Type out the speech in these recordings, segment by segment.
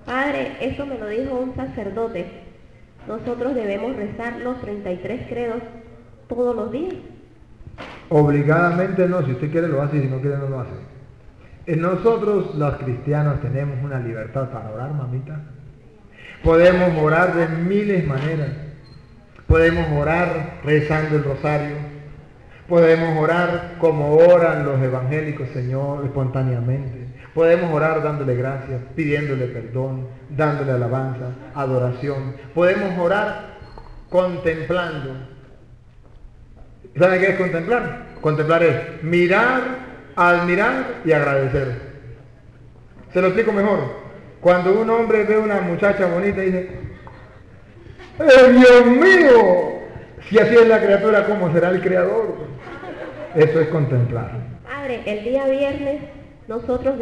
Padre, eso me lo dijo un sacerdote. Nosotros debemos rezar los 33 credos todos los días. Obligadamente no, si usted quiere lo hace y si no quiere no lo hace. Nosotros los cristianos tenemos una libertad para orar, mamita. Podemos orar de miles maneras. Podemos orar rezando el rosario. Podemos orar como oran los evangélicos, Señor, espontáneamente. Podemos orar dándole gracias, pidiéndole perdón, dándole alabanza, adoración. Podemos orar contemplando. ¿Saben qué es contemplar? Contemplar es mirar, admirar y agradecer. Se lo explico mejor. Cuando un hombre ve una muchacha bonita y dice, Dios mío! Si así es la criatura, ¿cómo será el Creador? Eso es contemplar. Padre, el día viernes nosotros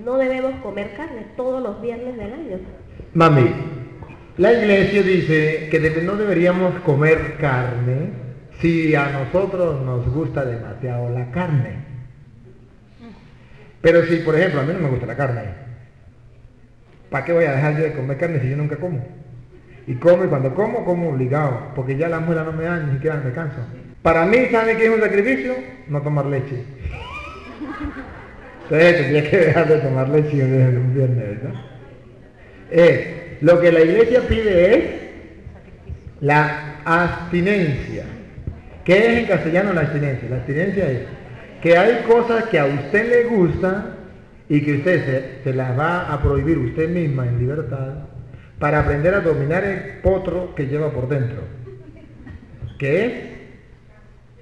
no debemos comer carne todos los viernes del año. Mami, la iglesia dice que no deberíamos comer carne si a nosotros nos gusta demasiado la carne. Pero si, por ejemplo, a mí no me gusta la carne, ¿para qué voy a dejar yo de comer carne si yo nunca como? Y cuando como obligado, porque ya la muela no me da, ni siquiera me canso. Para mí, ¿sabe qué es un sacrificio? No tomar leche. Entonces tendría que dejar de tomar leche desde un viernes, ¿verdad? Lo que la iglesia pide es la abstinencia. ¿Qué es en castellano la abstinencia? La abstinencia es que hay cosas que a usted le gustan y que usted se las va a prohibir usted misma en libertad para aprender a dominar el potro que lleva por dentro, que es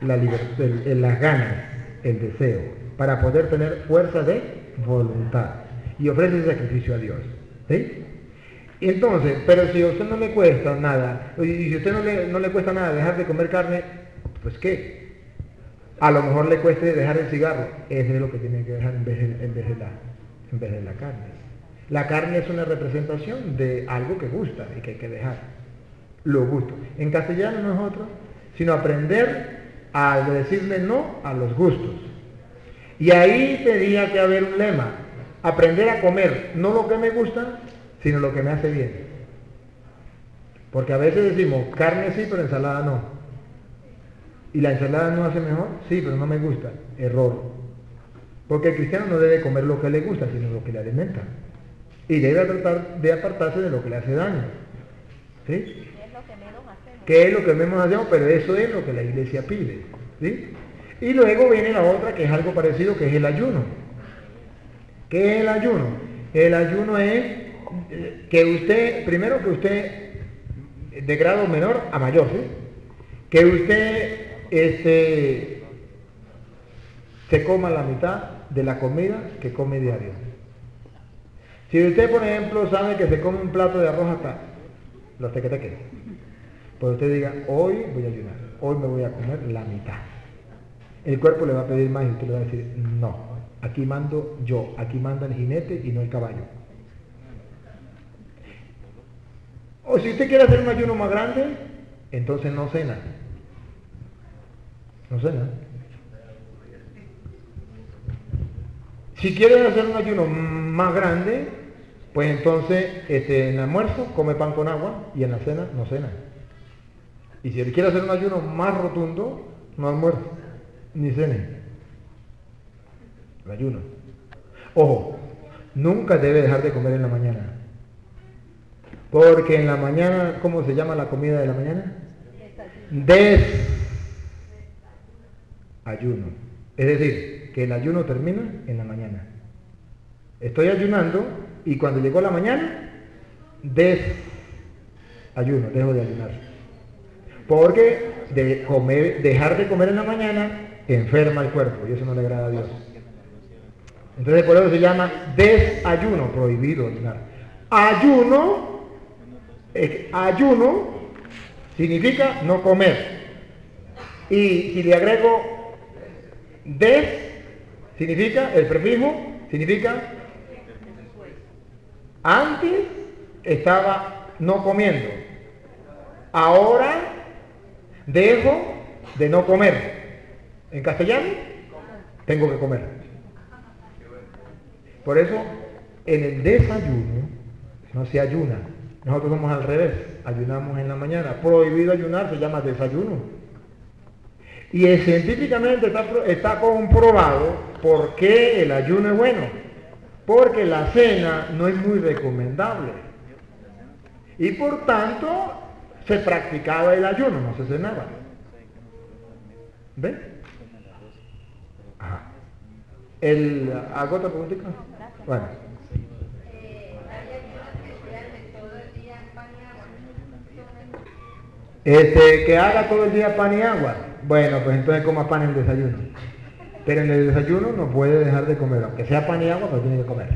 las ganas, el deseo, para poder tener fuerza de voluntad y ofrece ese sacrificio a Dios. ¿Sí? Y entonces, pero si a usted no le cuesta nada, y si a usted no le cuesta nada dejar de comer carne, pues ¿qué? A lo mejor le cueste dejar el cigarro, ese es lo que tiene que dejar en vez de la carne. La carne es una representación de algo que gusta y que hay que dejar. Los gustos. En castellano no es otro, sino aprender a decirle no a los gustos. Y ahí tendría que haber un lema. Aprender a comer no lo que me gusta, sino lo que me hace bien. Porque a veces decimos, carne sí, pero ensalada no. ¿Y la ensalada no hace mejor? Sí, pero no me gusta. Error. Porque el cristiano no debe comer lo que le gusta, sino lo que le alimenta. Y debe tratar de apartarse de lo que le hace daño. ¿Sí? Es lo que menos hacemos. ¿Qué es lo que menos hacemos? Pero eso es lo que la iglesia pide. ¿Sí? Y luego viene la otra, que es algo parecido, que es el ayuno. ¿Qué es el ayuno? El ayuno es que usted, primero que usted, de grado menor a mayor, ¿sí? Que usted se coma la mitad de la comida que come diario. Si usted, por ejemplo, sabe que se come un plato de arroz hasta los tequeteques, pues usted diga, hoy voy a ayunar, hoy me voy a comer la mitad. El cuerpo le va a pedir más y usted le va a decir, no, aquí mando yo, aquí manda el jinete y no el caballo. O si usted quiere hacer un ayuno más grande, entonces no cena. No cena. Si quiere hacer un ayuno más grande, pues entonces en el almuerzo come pan con agua y en la cena no cena. Y si él quiere hacer un ayuno más rotundo, no almuerza, ni cene. El ayuno. Ojo, nunca debe dejar de comer en la mañana. Porque en la mañana, ¿cómo se llama la comida de la mañana? Desayuno. Es decir, que el ayuno termina en la mañana. Estoy ayunando y cuando llegó la mañana, desayuno, dejo de ayunar. Porque dejar de comer en la mañana enferma el cuerpo y eso no le agrada a Dios. Entonces por eso se llama desayuno, prohibido ayunar. Ayuno significa no comer. Y si le agrego significa, el prefijo significa antes estaba no comiendo, ahora dejo de no comer. En castellano tengo que comer. Por eso en el desayuno no se ayuna. Nosotros somos al revés, ayunamos en la mañana. Prohibido ayunar se llama desayuno. Y científicamente está comprobado por qué el ayuno es bueno. Porque la cena no es muy recomendable. Y por tanto, se practicaba el ayuno, no se cenaba. ¿Ven? Ajá. ¿Hago otra preguntita? Bueno. Que haga todo el día pan y agua. Bueno, pues entonces coma pan en el desayuno. Pero en el desayuno no puede dejar de comer, aunque sea pan y agua, pero tiene que comer.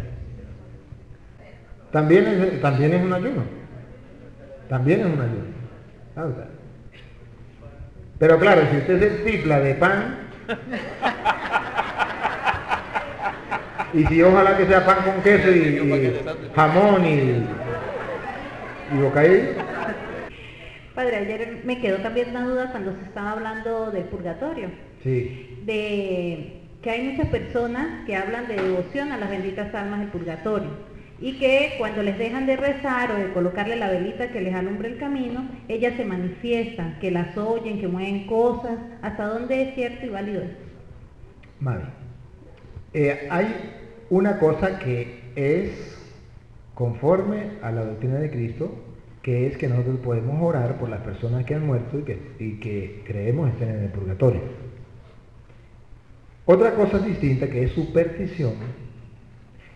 También es un ayuno. También es un ayuno. Pero claro, si usted se tipla de pan, y si ojalá que sea pan con queso y jamón y bocadillo. Padre, ayer me quedó también una duda cuando se estaba hablando del purgatorio. Sí. De que hay muchas personas que hablan de devoción a las benditas almas del purgatorio y que cuando les dejan de rezar o de colocarle la velita que les alumbre el camino, ellas se manifiestan, que las oyen, que mueven cosas. ¿Hasta dónde es cierto y válido esto? Vale. Hay una cosa que es conforme a la doctrina de Cristo, que es que nosotros podemos orar por las personas que han muerto y que creemos estén en el purgatorio. Otra cosa distinta, que es superstición,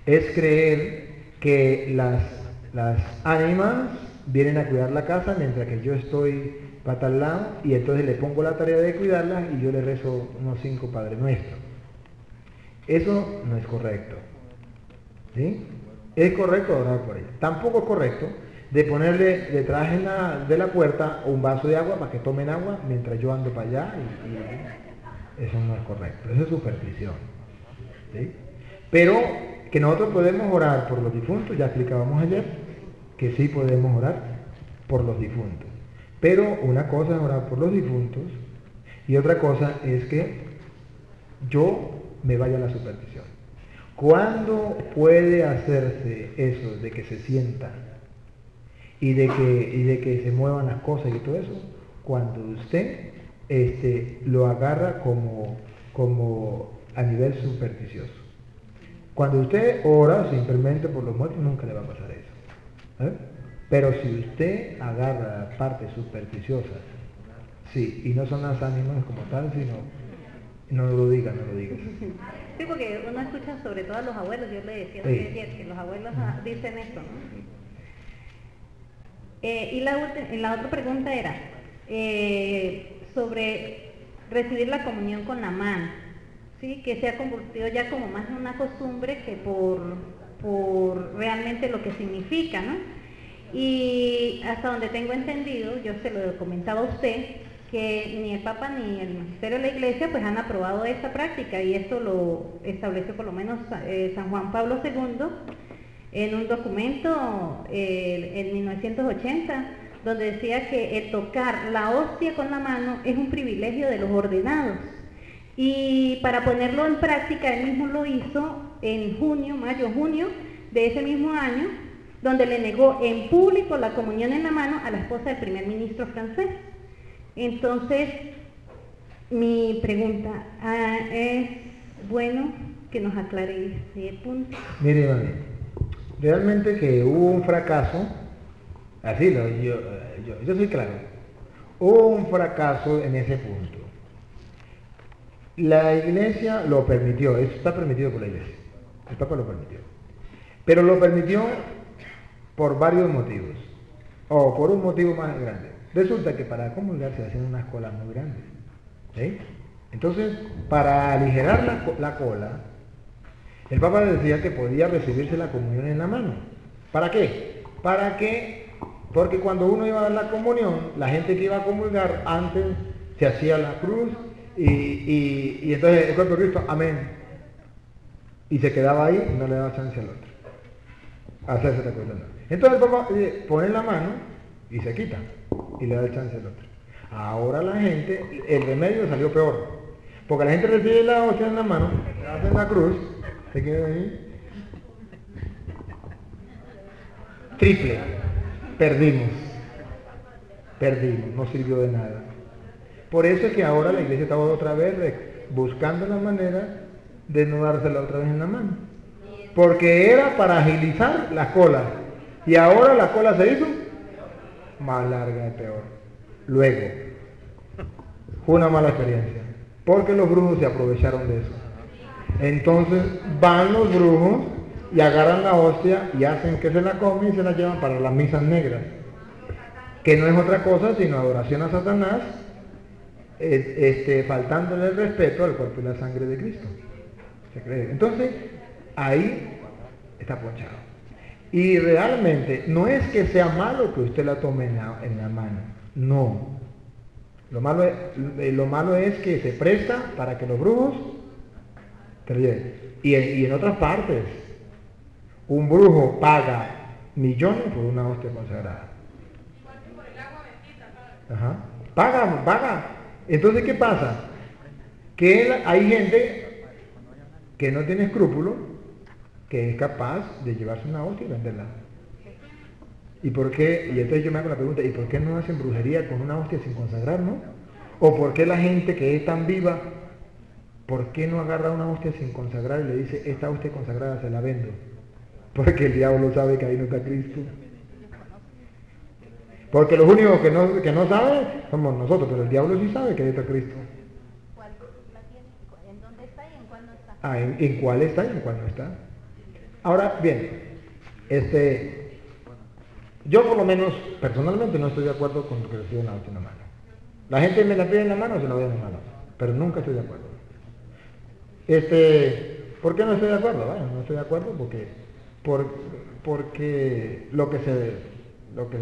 es creer que las ánimas vienen a cuidar la casa mientras que yo estoy para tal lado, y entonces le pongo la tarea de cuidarlas y yo le rezo unos 5 Padre Nuestro. Eso no es correcto. ¿Sí? Es correcto orar por ella. Tampoco es correcto de ponerle detrás de la puerta un vaso de agua para que tomen agua mientras yo ando para allá. Y eso no es correcto. Eso es superstición. ¿Sí? Pero que nosotros podemos orar por los difuntos, ya explicábamos ayer, que sí podemos orar por los difuntos. Pero una cosa es orar por los difuntos y otra cosa es que yo me vaya a la superstición. ¿Cuándo puede hacerse eso de que se sientan y de que se muevan las cosas y todo eso? Cuando usted lo agarra como a nivel supersticioso. Cuando usted ora simplemente por los muertos, nunca le va a pasar eso. ¿Eh? Pero si usted agarra partes supersticiosas, sí, y no son las ánimas como tal, sino, no lo digas. Sí, porque uno escucha sobre todo a los abuelos, yo le decía Sí. ayer que los abuelos dicen esto, ¿no? Y la otra pregunta era sobre recibir la comunión con la mano, ¿sí? Que se ha convertido ya como más en una costumbre que por realmente lo que significa, ¿no? Y hasta donde tengo entendido, yo se lo comentaba a usted, que ni el Papa ni el Magisterio de la Iglesia pues han aprobado esta práctica, y esto lo estableció por lo menos San Juan Pablo II en un documento en 1980, donde decía que el tocar la hostia con la mano es un privilegio de los ordenados. Y para ponerlo en práctica, él mismo lo hizo en mayo-junio de ese mismo año, donde le negó en público la comunión en la mano a la esposa del primer ministro francés. Entonces, mi pregunta es bueno que nos aclare ese punto. Mire, mami, realmente que hubo un fracaso, así yo soy claro, hubo un fracaso en ese punto. La Iglesia lo permitió, eso está permitido por la Iglesia, el Papa lo permitió, pero lo permitió por varios motivos, o por un motivo más grande. Resulta que para comulgar se hacían unas colas muy grandes, ¿sí? Entonces, para aligerar la cola, el Papa decía que podía recibirse la comunión en la mano. ¿Para qué? Porque cuando uno iba a dar la comunión, la gente que iba a comulgar antes se hacía la cruz y entonces el cuerpo de Cristo, amén. Y se quedaba ahí y no le daba chance al otro a hacerse la cosa. Entonces el Papa pone la mano y se quita y le da el chance al otro. Ahora la gente, el remedio salió peor, porque la gente recibe la hostia en la mano, hacen la cruz, se queda ahí triple. Perdimos, no sirvió de nada. Por eso es que ahora la iglesia está otra vez buscando la manera de no dársela otra vez en la mano. Porque era para agilizar la cola. Y ahora la cola se hizo más larga y peor. Luego, fue una mala experiencia. Porque los brujos se aprovecharon de eso. Entonces van los brujos y agarran la hostia y hacen que se la comen y se la llevan para las misas negras. Que no es otra cosa sino adoración a Satanás, faltándole el respeto al cuerpo y la sangre de Cristo. ¿Se cree? Entonces, ahí está ponchado. Y realmente no es que sea malo que usted la tome en la mano. No. Lo malo es que se presta para que los brujos te lo lleven. Y en otras partes, un brujo paga millones por una hostia consagrada. Ajá. Paga. Entonces, ¿qué pasa? Que hay gente que no tiene escrúpulos, que es capaz de llevarse una hostia y venderla. ¿Y por qué? Y entonces yo me hago la pregunta, ¿y por qué no hacen brujería con una hostia sin consagrar, no? ¿O por qué la gente que es tan viva, por qué no agarra una hostia sin consagrar y le dice, esta hostia consagrada se la vendo? Porque el diablo sabe que ahí no está Cristo. Porque los únicos que no saben somos nosotros, pero el diablo sí sabe que ahí está Cristo. ¿En dónde está y en cuál no está? ¿En cuál está y en cuál no está? Ahora, bien, yo por lo menos, personalmente no estoy de acuerdo con que reciban la hostia en la mano. La gente me la pide en la mano, se la doy en la mano, pero nunca estoy de acuerdo. ¿Por qué no estoy de acuerdo? Bueno, no estoy de acuerdo porque lo que se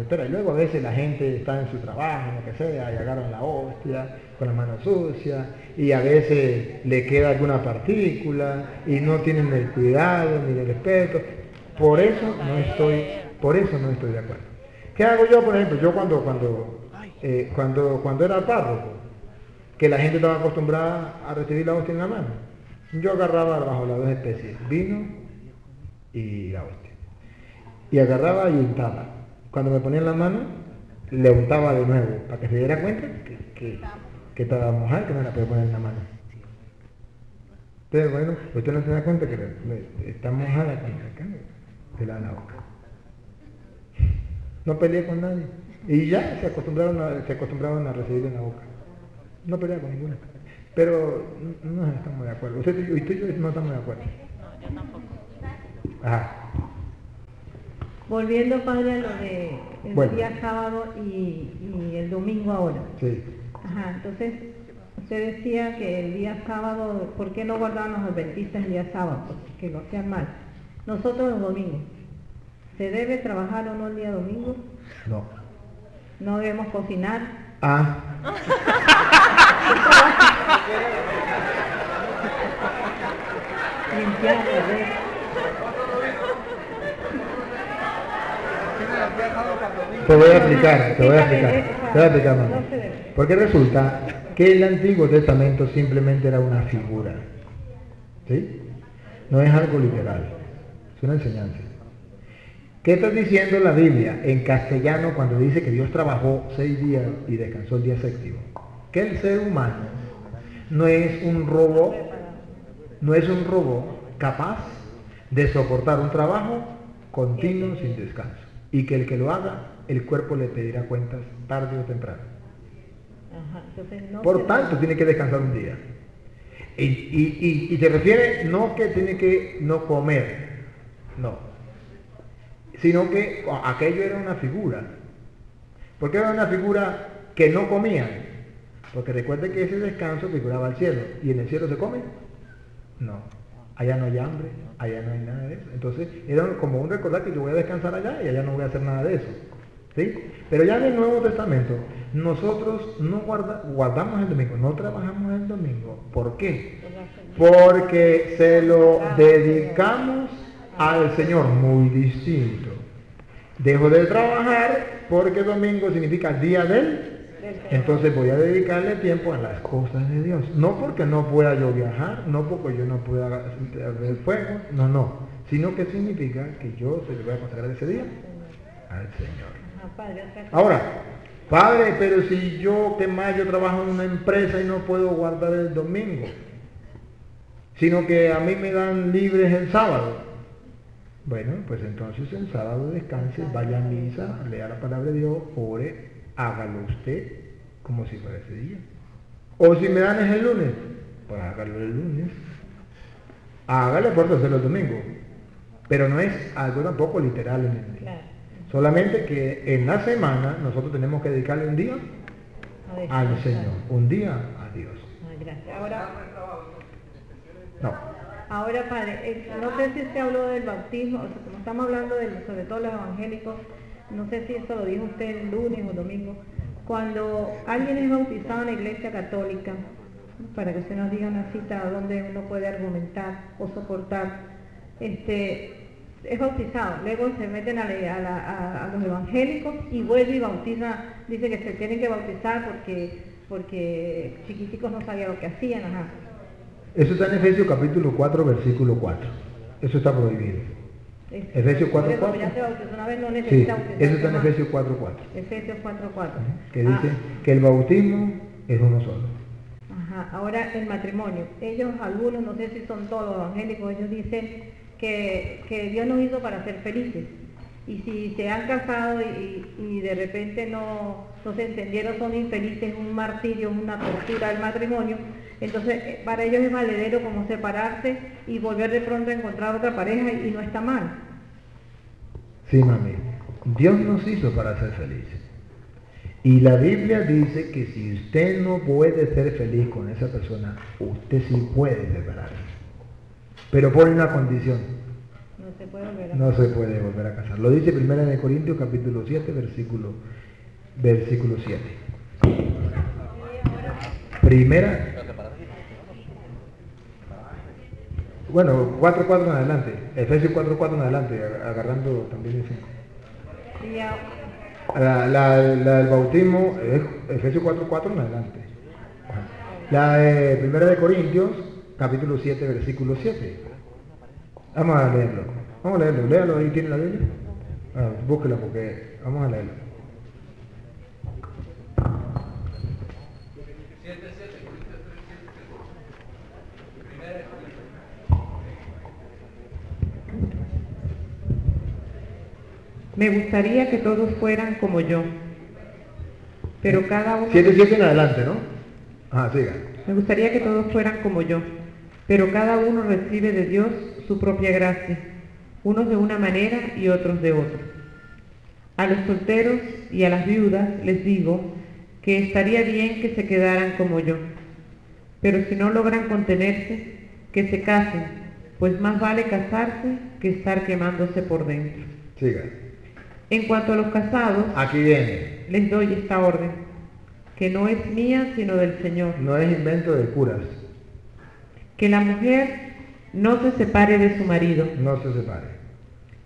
espera. Y luego a veces la gente está en su trabajo, lo que sea, y agarran la hostia con la mano sucia, y a veces le queda alguna partícula, y no tienen el cuidado ni el respeto. Por eso no estoy de acuerdo. ¿Qué hago yo, por ejemplo? Yo cuando era párroco, que la gente estaba acostumbrada a recibir la hostia en la mano, yo agarraba bajo las dos especies, vino y la hostia. Y agarraba y untaba. Cuando me ponía en la mano, le untaba de nuevo, para que se diera cuenta que estaba mojada, que no la podía poner en la mano. Entonces, bueno, usted no se da cuenta que está mojada con acá, se la da la boca. No peleé con nadie. Y ya se acostumbraron a recibir en la boca. No peleé con ninguna. Pero no estamos de acuerdo. Usted y yo no estamos de acuerdo. No, yo tampoco. Ajá. Volviendo, padre, a lo de el día sábado y el domingo ahora. Sí. Ajá, entonces usted decía que el día sábado, ¿por qué no guardaban los adventistas el día sábado? Porque lo hacían mal. Nosotros los domingos. ¿Se debe trabajar o no el día domingo? No. ¿No debemos cocinar? Limpiar, ¿verdad? Te voy a explicar, mamá. Porque resulta que el Antiguo Testamento simplemente era una figura. ¿Sí? No es algo literal. Es una enseñanza. ¿Qué está diciendo la Biblia en castellano cuando dice que Dios trabajó 6 días y descansó el día séptimo? Que el ser humano no es un robot capaz de soportar un trabajo continuo sin descanso. Y que el que lo haga, el cuerpo le pedirá cuentas tarde o temprano. Ajá, entonces no. Por tanto, tiene que descansar un día. Y se refiere no que tiene que no comer, no, sino que aquello era una figura. ¿Por qué era una figura que no comían? Porque recuerde que ese descanso figuraba al cielo. ¿Y en el cielo se come? No. Allá no hay hambre, allá no hay nada de eso. Entonces era como un recordar que yo voy a descansar allá y allá no voy a hacer nada de eso. ¿Sí? Pero ya en el Nuevo Testamento nosotros no guardamos el domingo, no trabajamos el domingo. ¿Por qué? Porque se lo dedicamos al Señor, muy distinto. Dejo de trabajar porque domingo significa día del. Entonces voy a dedicarle tiempo a las cosas de Dios. No porque no pueda yo viajar, no porque yo no pueda ver fuego, no, sino que significa que yo se le voy a consagrar ese día al Señor. Ajá, padre, otra cosa. Ahora, padre, pero si yo, ¿qué más? Yo trabajo en una empresa y no puedo guardar el domingo, sino que a mí me dan libres el sábado. Bueno, pues entonces el sábado descanse, vaya a misa, lea la palabra de Dios, ore, hágalo usted como si fuera ese día. O si me dan es el lunes, pues hágalo el lunes. Hágale por hacerlo el domingo. Pero no es algo tampoco literal en el día. Claro. Solamente que en la semana nosotros tenemos que dedicarle un día A ver, al claro. Señor, un día a Dios. Ah, gracias. No. Ahora, padre, no sé si usted habló del bautismo, o sea, como estamos hablando sobre todo los evangélicos, no sé si eso lo dijo usted el lunes o domingo, cuando alguien es bautizado en la iglesia católica, para que usted nos diga una cita donde uno puede argumentar o soportar, es bautizado, luego se meten a los evangélicos y vuelve y bautiza, dice que se tienen que bautizar porque chiquiticos no sabían lo que hacían, ajá. Eso está en Efesios capítulo 4, versículo 4. Eso está prohibido. Efesios 4, 4. Ya se bautizó una vez, no Sí, necesita bautizarse eso está en más. Efesios 4, 4. Efesios 4:4. Que dice que el bautismo es uno solo. Ajá, ahora el matrimonio. Ellos, algunos, no sé si son todos evangélicos, ellos dicen que Dios nos hizo para ser felices. Y si se han casado y de repente no se entendieron, son infelices, un martirio, una tortura el matrimonio, entonces para ellos es valedero como separarse y volver de pronto a encontrar otra pareja y no está mal. Sí, mami. Dios nos hizo para ser felices. Y la Biblia dice que si usted no puede ser feliz con esa persona, usted sí puede separarse. Pero pone una condición. No se puede volver a No se puede volver a casar. Lo dice 1 Corintios capítulo 7, versículo 7. Primera. Bueno, 4:4 en adelante. Efesios 4:4 en adelante, agarrando también el 5. Y ya, El bautismo es Efesios 4:4 en adelante. La de 1 Corintios capítulo 7, versículo 7. Vamos a leerlo. Léalo, ahí tiene la Biblia. Búsquela porque vamos a leerlo. Me gustaría que todos fueran como yo, pero cada uno... 7:7 en adelante, ¿no? Siga. Me gustaría que todos fueran como yo, pero cada uno recibe de Dios su propia gracia, unos de una manera y otros de otra. A los solteros y a las viudas les digo que estaría bien que se quedaran como yo, pero si no logran contenerse, que se casen, pues más vale casarse que estar quemándose por dentro. Siga. En cuanto a los casados, Aquí viene. les doy esta orden, que no es mía sino del Señor, No es invento de curas. que la mujer no se separe de su marido, No se separe.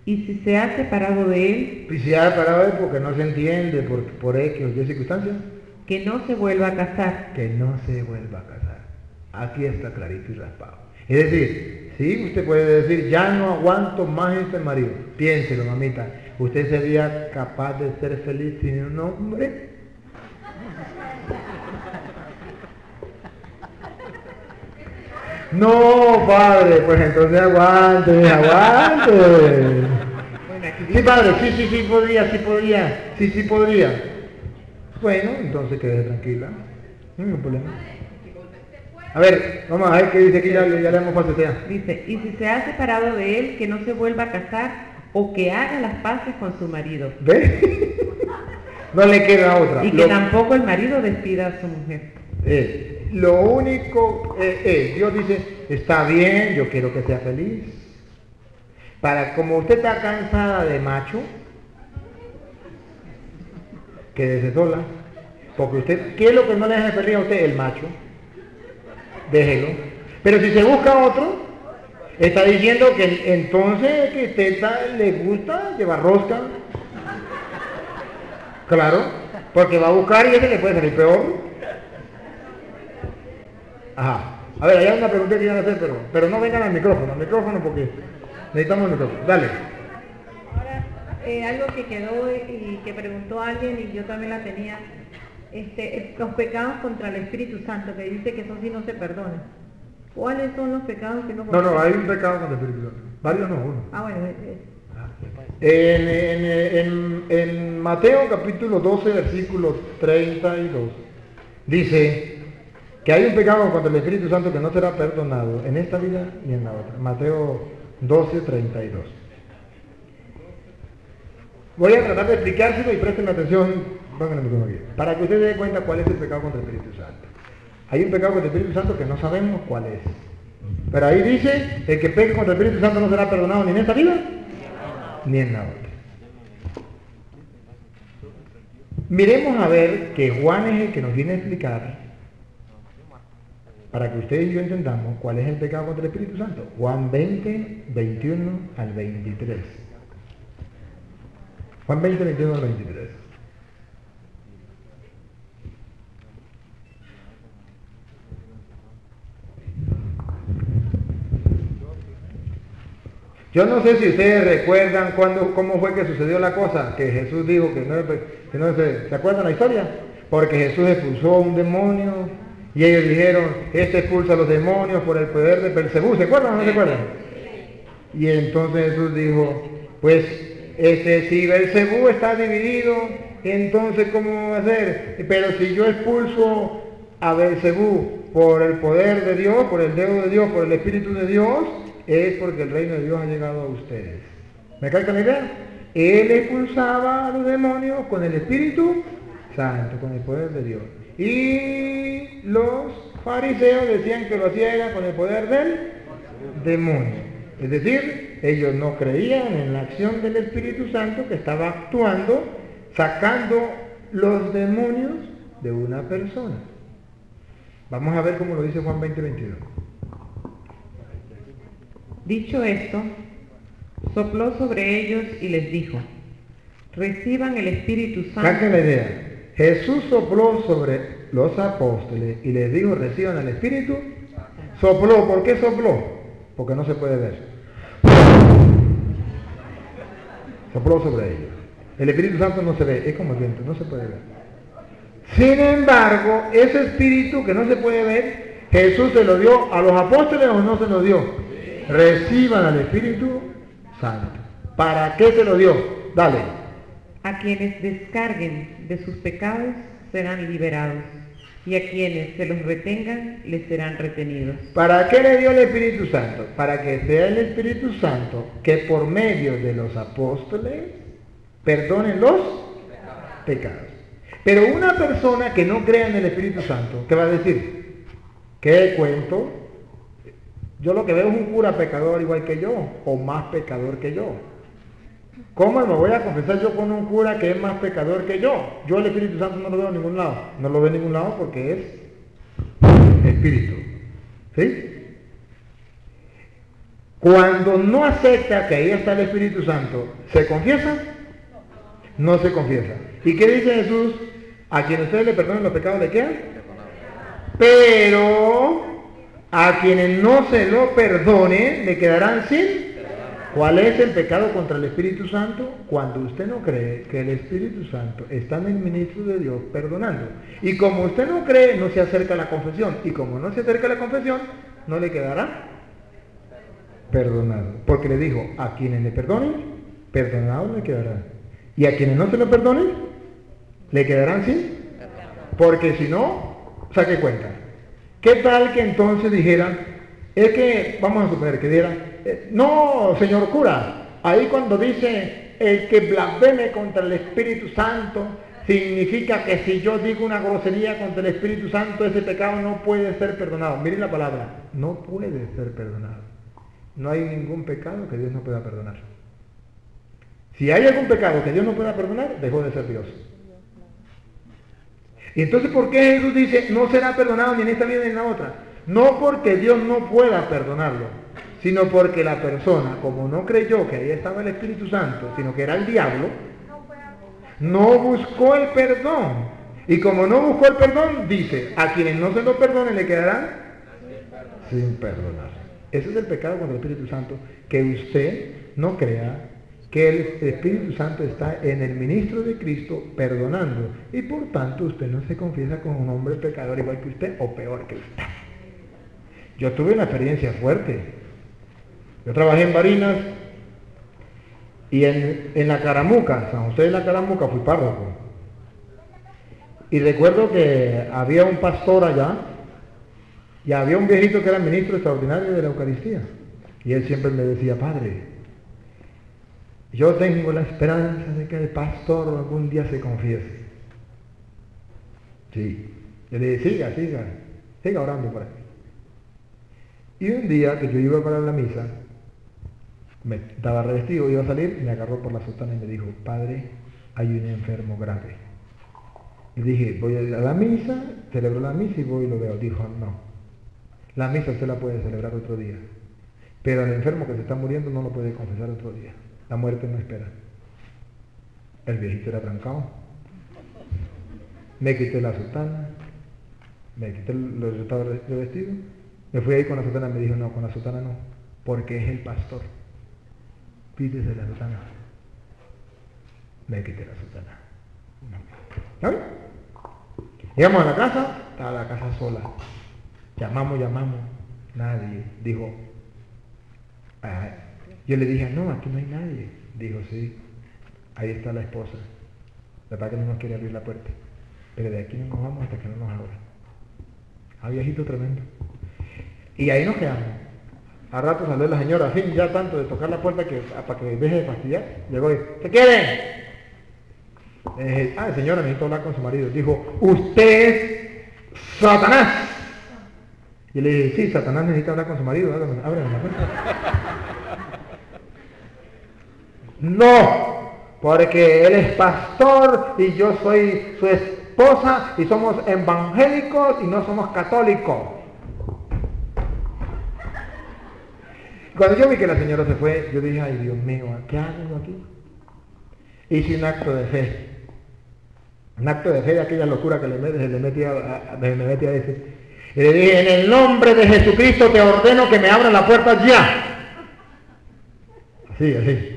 y si se ha separado de él, Y si ha parado es porque no se entiende, por X o Y circunstancias, que no se vuelva a casar, que no se vuelva a casar. Aquí está clarito y raspado. Es decir, sí, usted puede decir, ya no aguanto más este marido. Piénselo, mamita. ¿Usted sería capaz de ser feliz sin un hombre? No, padre, pues entonces aguante. Sí, padre, sí podría. Bueno, entonces quede tranquila. No hay ningún problema. A ver, vamos a ver qué dice aquí, ya le hemos paseado. dice, y si se ha separado de él, que no se vuelva a casar o que haga las paces con su marido, ¿Ve? No le queda otra. y que tampoco el marido despida a su mujer. Lo único Dios dice, está bien, yo quiero que sea feliz. Como usted está cansada de macho, quédese sola. Porque usted, ¿qué es lo que no le hace feliz a usted? El macho. Déjelo. Pero si se busca otro, está diciendo que entonces que usted le gusta llevar rosca. Claro, porque va a buscar y ese le puede salir peor. Ajá. A ver, hay una pregunta que iban a hacer, pero no vengan al micrófono porque necesitamos el micrófono. Dale. ahora, algo que quedó y que preguntó alguien y yo también la tenía, los pecados contra el Espíritu Santo, que dice que eso sí no se perdona. ¿Cuáles son los pecados que no? No, hay un pecado contra el Espíritu Santo. Varios no, uno. Ah, bueno. En Mateo capítulo 12, versículo 32, dice que hay un pecado contra el Espíritu Santo que no será perdonado en esta vida ni en la otra. Mateo 12, 32. Voy a tratar de explicárselo y presten atención, aquí, para que ustedes se den cuenta cuál es el pecado contra el Espíritu Santo. Hay un pecado contra el Espíritu Santo que no sabemos cuál es. Pero ahí dice, el que peque contra el Espíritu Santo no será perdonado ni en esta vida, ni en la otra. Miremos a ver que Juan es el que nos viene a explicar, para que ustedes y yo entendamos cuál es el pecado contra el Espíritu Santo. Juan 20, 21 al 23. Juan 20, 21 al 23. Yo no sé si ustedes recuerdan cómo fue que sucedió la cosa, que Jesús dijo ¿se acuerdan la historia? Porque Jesús expulsó un demonio y ellos dijeron, expulsa a los demonios por el poder de Belcebú, ¿se acuerdan o no se acuerdan? Y entonces Jesús dijo, pues si Belcebú está dividido, entonces ¿cómo va a ser? Pero si yo expulso a Belcebú por el poder de Dios, por el dedo de Dios, por el Espíritu de Dios, es porque el reino de Dios ha llegado a ustedes. ¿Me captan la idea? Él expulsaba a los demonios con el Espíritu Santo, con el poder de Dios. Y los fariseos decían que lo hacía era con el poder del demonio. Es decir, ellos no creían en la acción del Espíritu Santo que estaba actuando, sacando los demonios de una persona. Vamos a ver cómo lo dice Juan 20, 22. Dicho esto, sopló sobre ellos y les dijo, reciban el Espíritu Santo. Saquen la idea. Jesús sopló sobre los apóstoles y les dijo, reciban el Espíritu. Sopló. ¿Por qué sopló? Porque no se puede ver. Sopló sobre ellos. El Espíritu Santo no se ve, es como el viento, no se puede ver. Sin embargo, ese Espíritu que no se puede ver, Jesús se lo dio a los apóstoles o no se lo dio. Reciban al Espíritu Santo. ¿Para qué se lo dio? Dale. A quienes descarguen de sus pecados serán liberados, y a quienes se los retengan les serán retenidos. ¿Para qué le dio el Espíritu Santo? Para que sea el Espíritu Santo que por medio de los apóstoles perdonen los pecados. Pero una persona que no crea en el Espíritu Santo, ¿qué va a decir? ¿Qué cuento? Yo lo que veo es un cura pecador igual que yo, o más pecador que yo. ¿Cómo me voy a confesar yo con un cura que es más pecador que yo? Yo el Espíritu Santo no lo veo en ningún lado. No lo veo en ningún lado porque es Espíritu. ¿Sí? Cuando no acepta que ahí está el Espíritu Santo, ¿se confiesa? No se confiesa. ¿Y qué dice Jesús? A quien ustedes le perdonen los pecados, ¿le quedan? Pero a quienes no se lo perdonen, le quedarán sin. ¿Cuál es el pecado contra el Espíritu Santo? Cuando usted no cree que el Espíritu Santo está en el ministro de Dios perdonando. Y como usted no cree, no se acerca a la confesión. Y como no se acerca a la confesión, no le quedará perdonado. Porque le dijo, a quienes le perdonen, perdonado le quedará. Y a quienes no se lo perdonen, le quedarán sin. Porque si no, saque cuenta. ¿Qué tal que entonces dijeran, es que, vamos a suponer que dijeran, no, señor cura, ahí cuando dice el que blasfeme contra el Espíritu Santo, significa que si yo digo una grosería contra el Espíritu Santo, ese pecado no puede ser perdonado. Miren la palabra, no puede ser perdonado. No hay ningún pecado que Dios no pueda perdonar. Si hay algún pecado que Dios no pueda perdonar, dejó de ser Dios. Y entonces, ¿por qué Jesús dice, no será perdonado ni en esta vida ni en la otra? No porque Dios no pueda perdonarlo, sino porque la persona, como no creyó que ahí estaba el Espíritu Santo, sino que era el diablo, no buscó el perdón. Y como no buscó el perdón, dice, a quienes no se lo perdonen le quedarán sin perdonar. Ese es el pecado contra el Espíritu Santo, que usted no crea que el Espíritu Santo está en el ministro de Cristo perdonando, y por tanto usted no se confiesa con un hombre pecador igual que usted o peor que usted. Yo tuve una experiencia fuerte. Yo trabajé en Barinas y en la Caramuca, San José de la Caramuca, fui párroco. Y recuerdo que había un pastor allá y había un viejito que era ministro extraordinario de la Eucaristía. Y él siempre me decía, padre, yo tengo la esperanza de que el pastor algún día se confiese. Sí. Yo le dije, siga orando por aquí. Y un día que yo iba para la misa, me estaba revestido, iba a salir, me agarró por la sotana y me dijo, padre, hay un enfermo grave. Y dije, voy a ir a la misa, celebro la misa y voy y lo veo. Dijo, no, la misa usted la puede celebrar otro día, pero el enfermo que se está muriendo no lo puede confesar otro día. La muerte no espera. El viejito era trancado. Me quité la sotana, me quité los que estaba revestido, me fui ahí con la sotana, me dijo, no, con la sotana no, porque es el pastor. Pídese la sotana. Me quité la sotana. ¿Sabes? Llegamos a la casa, estaba la casa sola. Llamamos, nadie. Dijo, yo le dije, no, aquí no hay nadie. Dijo, sí, ahí está la esposa. La verdad que no nos quiere abrir la puerta, pero de aquí no nos vamos hasta que no nos abra. Viejito tremendo. Y ahí nos quedamos. A rato salió la señora, fin, ya tanto de tocar la puerta que para que deje de fastidiar. Llegó y, ¿qué quieren? Señora, necesito hablar con su marido. Dijo, usted es Satanás. Y le dije, sí, Satanás necesita hablar con su marido. Ábreme la puerta. No, porque él es pastor y yo soy su esposa y somos evangélicos y no somos católicos. Cuando yo vi que la señora se fue, yo dije, ay Dios mío, ¿qué hago aquí? Hice un acto de fe. Un acto de fe de aquella locura que me metí a ese. Y le dije, en el nombre de Jesucristo te ordeno que me abran la puerta ya. Así.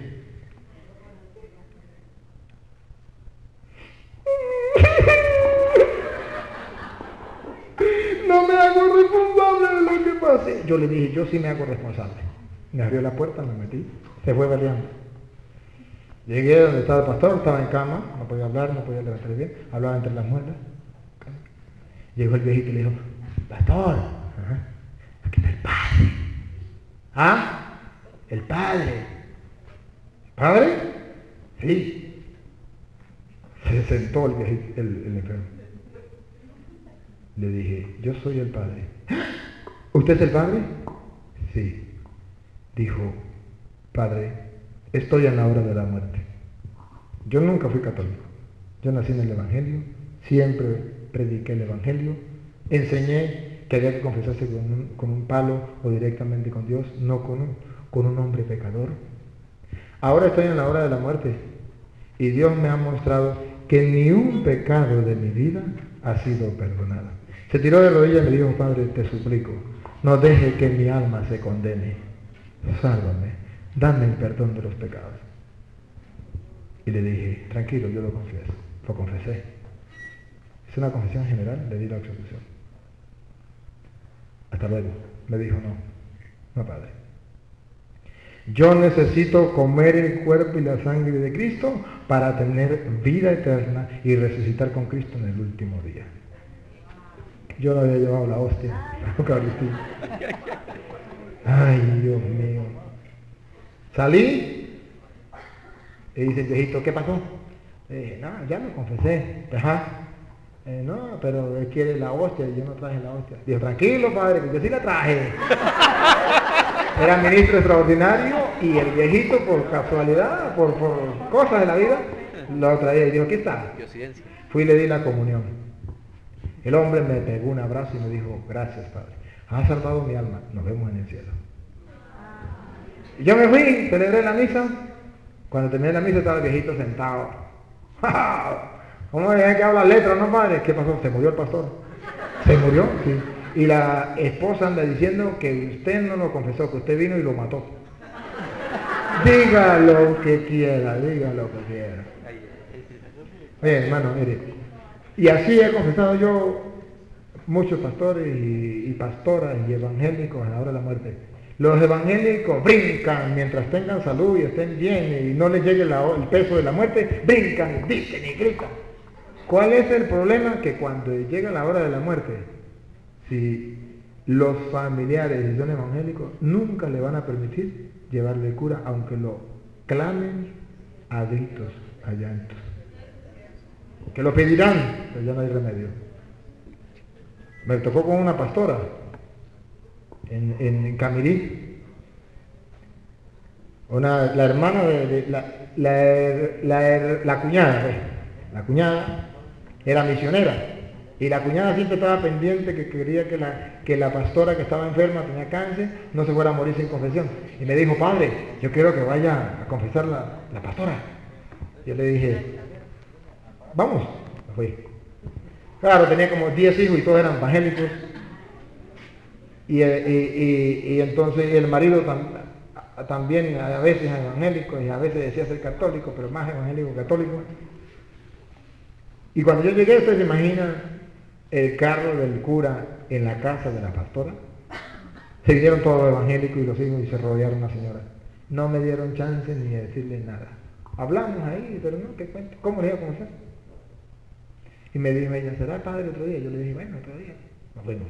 No me hago responsable de lo que pase. Yo le dije, yo sí me hago responsable. Me abrió la puerta, me metí, se fue peleando. Llegué donde estaba el pastor, estaba en cama, no podía hablar, no podía levantar bien, hablaba entre las muelas. Llegó el viejito y le dijo, pastor, aquí está el padre. ¿Ah? El padre. ¿El padre? Sí. Se sentó el viejito, el enfermo. Le dije, yo soy el padre. ¿Usted es el padre? Sí. Dijo, padre, estoy en la hora de la muerte. Yo nunca fui católico. Yo nací en el Evangelio, siempre prediqué el Evangelio, enseñé que había que confesarse con un palo o directamente con Dios, no con un hombre pecador. Ahora estoy en la hora de la muerte y Dios me ha mostrado que ni un pecado de mi vida ha sido perdonado. Se tiró de rodillas y me dijo, padre, te suplico, no deje que mi alma se condene. Sálvame, dame el perdón de los pecados. Y le dije, tranquilo, yo lo confieso. Lo confesé. Es una confesión general, le di la absolución. Hasta luego. Me dijo, no padre. Yo necesito comer el cuerpo y la sangre de Cristo para tener vida eterna y resucitar con Cristo en el último día. Yo le había llevado la hostia, la Eucaristía. Ay, Dios mío. Salí y dice el viejito, ¿qué pasó? Le dije, no, ya me confesé. Ajá. No, pero él quiere la hostia y yo no traje la hostia. Dijo, tranquilo, padre, que yo sí la traje. Era ministro extraordinario y el viejito, por casualidad, por cosas de la vida, lo traía y dijo, aquí está. Fui y le di la comunión. El hombre me pegó un abrazo y me dijo, gracias, padre. Has salvado mi alma, nos vemos en el cielo. Y yo me fui, celebré la misa. Cuando terminé la misa estaba el viejito sentado. ¿Cómo es que habla letras, no padre? ¿Qué pasó? ¿Se murió el pastor? ¿Se murió? Sí. Y la esposa anda diciendo que usted no lo confesó, que usted vino y lo mató. Diga lo que quiera, diga lo que quiera. Oye, hermano, mire, y así he confesado yo muchos pastores y pastoras y evangélicos a la hora de la muerte. Los evangélicos brincan mientras tengan salud y estén bien y no les llegue el peso de la muerte, brincan, dicen y gritan. ¿Cuál es el problema? Que cuando llega la hora de la muerte, si los familiares y son evangélicos, nunca le van a permitir llevarle cura, aunque lo clamen a gritos, a llantos. Que lo pedirán, pero ya no hay remedio. Me tocó con una pastora en Camirí, la hermana de la cuñada era misionera, y la cuñada siempre estaba pendiente que quería que la pastora que estaba enferma, tenía cáncer, no se fuera a morir sin confesión. Y me dijo, padre, yo quiero que vaya a confesar la pastora. Yo le dije, vamos, me fui. Claro, tenía como 10 hijos y todos eran evangélicos. Y entonces el marido también a veces evangélico y a veces decía ser católico, pero más evangélico que católico. Y cuando yo llegué, ustedes se imaginan el carro del cura en la casa de la pastora. Se vinieron todos los evangélicos y los hijos y se rodearon a la señora. No me dieron chance ni de decirle nada. Hablamos ahí, pero no, ¿qué cuenta? ¿Cómo le iba a conocer? Y me dijo ella, ¿será padre otro día? Yo le dije, bueno, otro día. Nos fuimos.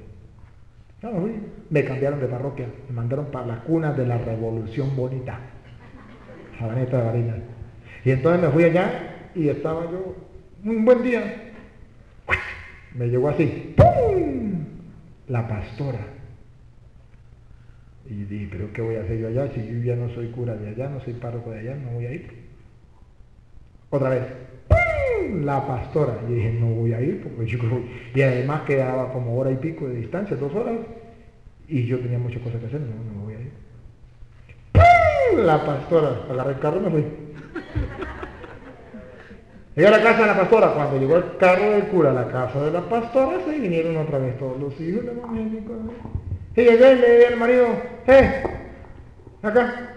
No, me fui. Me cambiaron de parroquia. Me mandaron para la cuna de la Revolución Bonita. Sabaneta de Barinas. Y entonces me fui allá y estaba yo, un buen día. Me llegó así. ¡Pum! La pastora. Y dije, ¿pero qué voy a hacer yo allá? Si yo ya no soy cura de allá, no soy párroco de allá, no voy a ir. Otra vez. La pastora. Y dije, no voy a ir, porque yo creo. Y además quedaba como hora y pico de distancia, 2 horas. Y yo tenía muchas cosas que hacer, no voy a ir. La pastora. Agarré el carro y me fui. Llegué a la casa de la pastora. Cuando llegó el carro del cura a la casa de la pastora, se vinieron otra vez todos los hijos de evangélicos. Y llegué y le dije al marido, acá.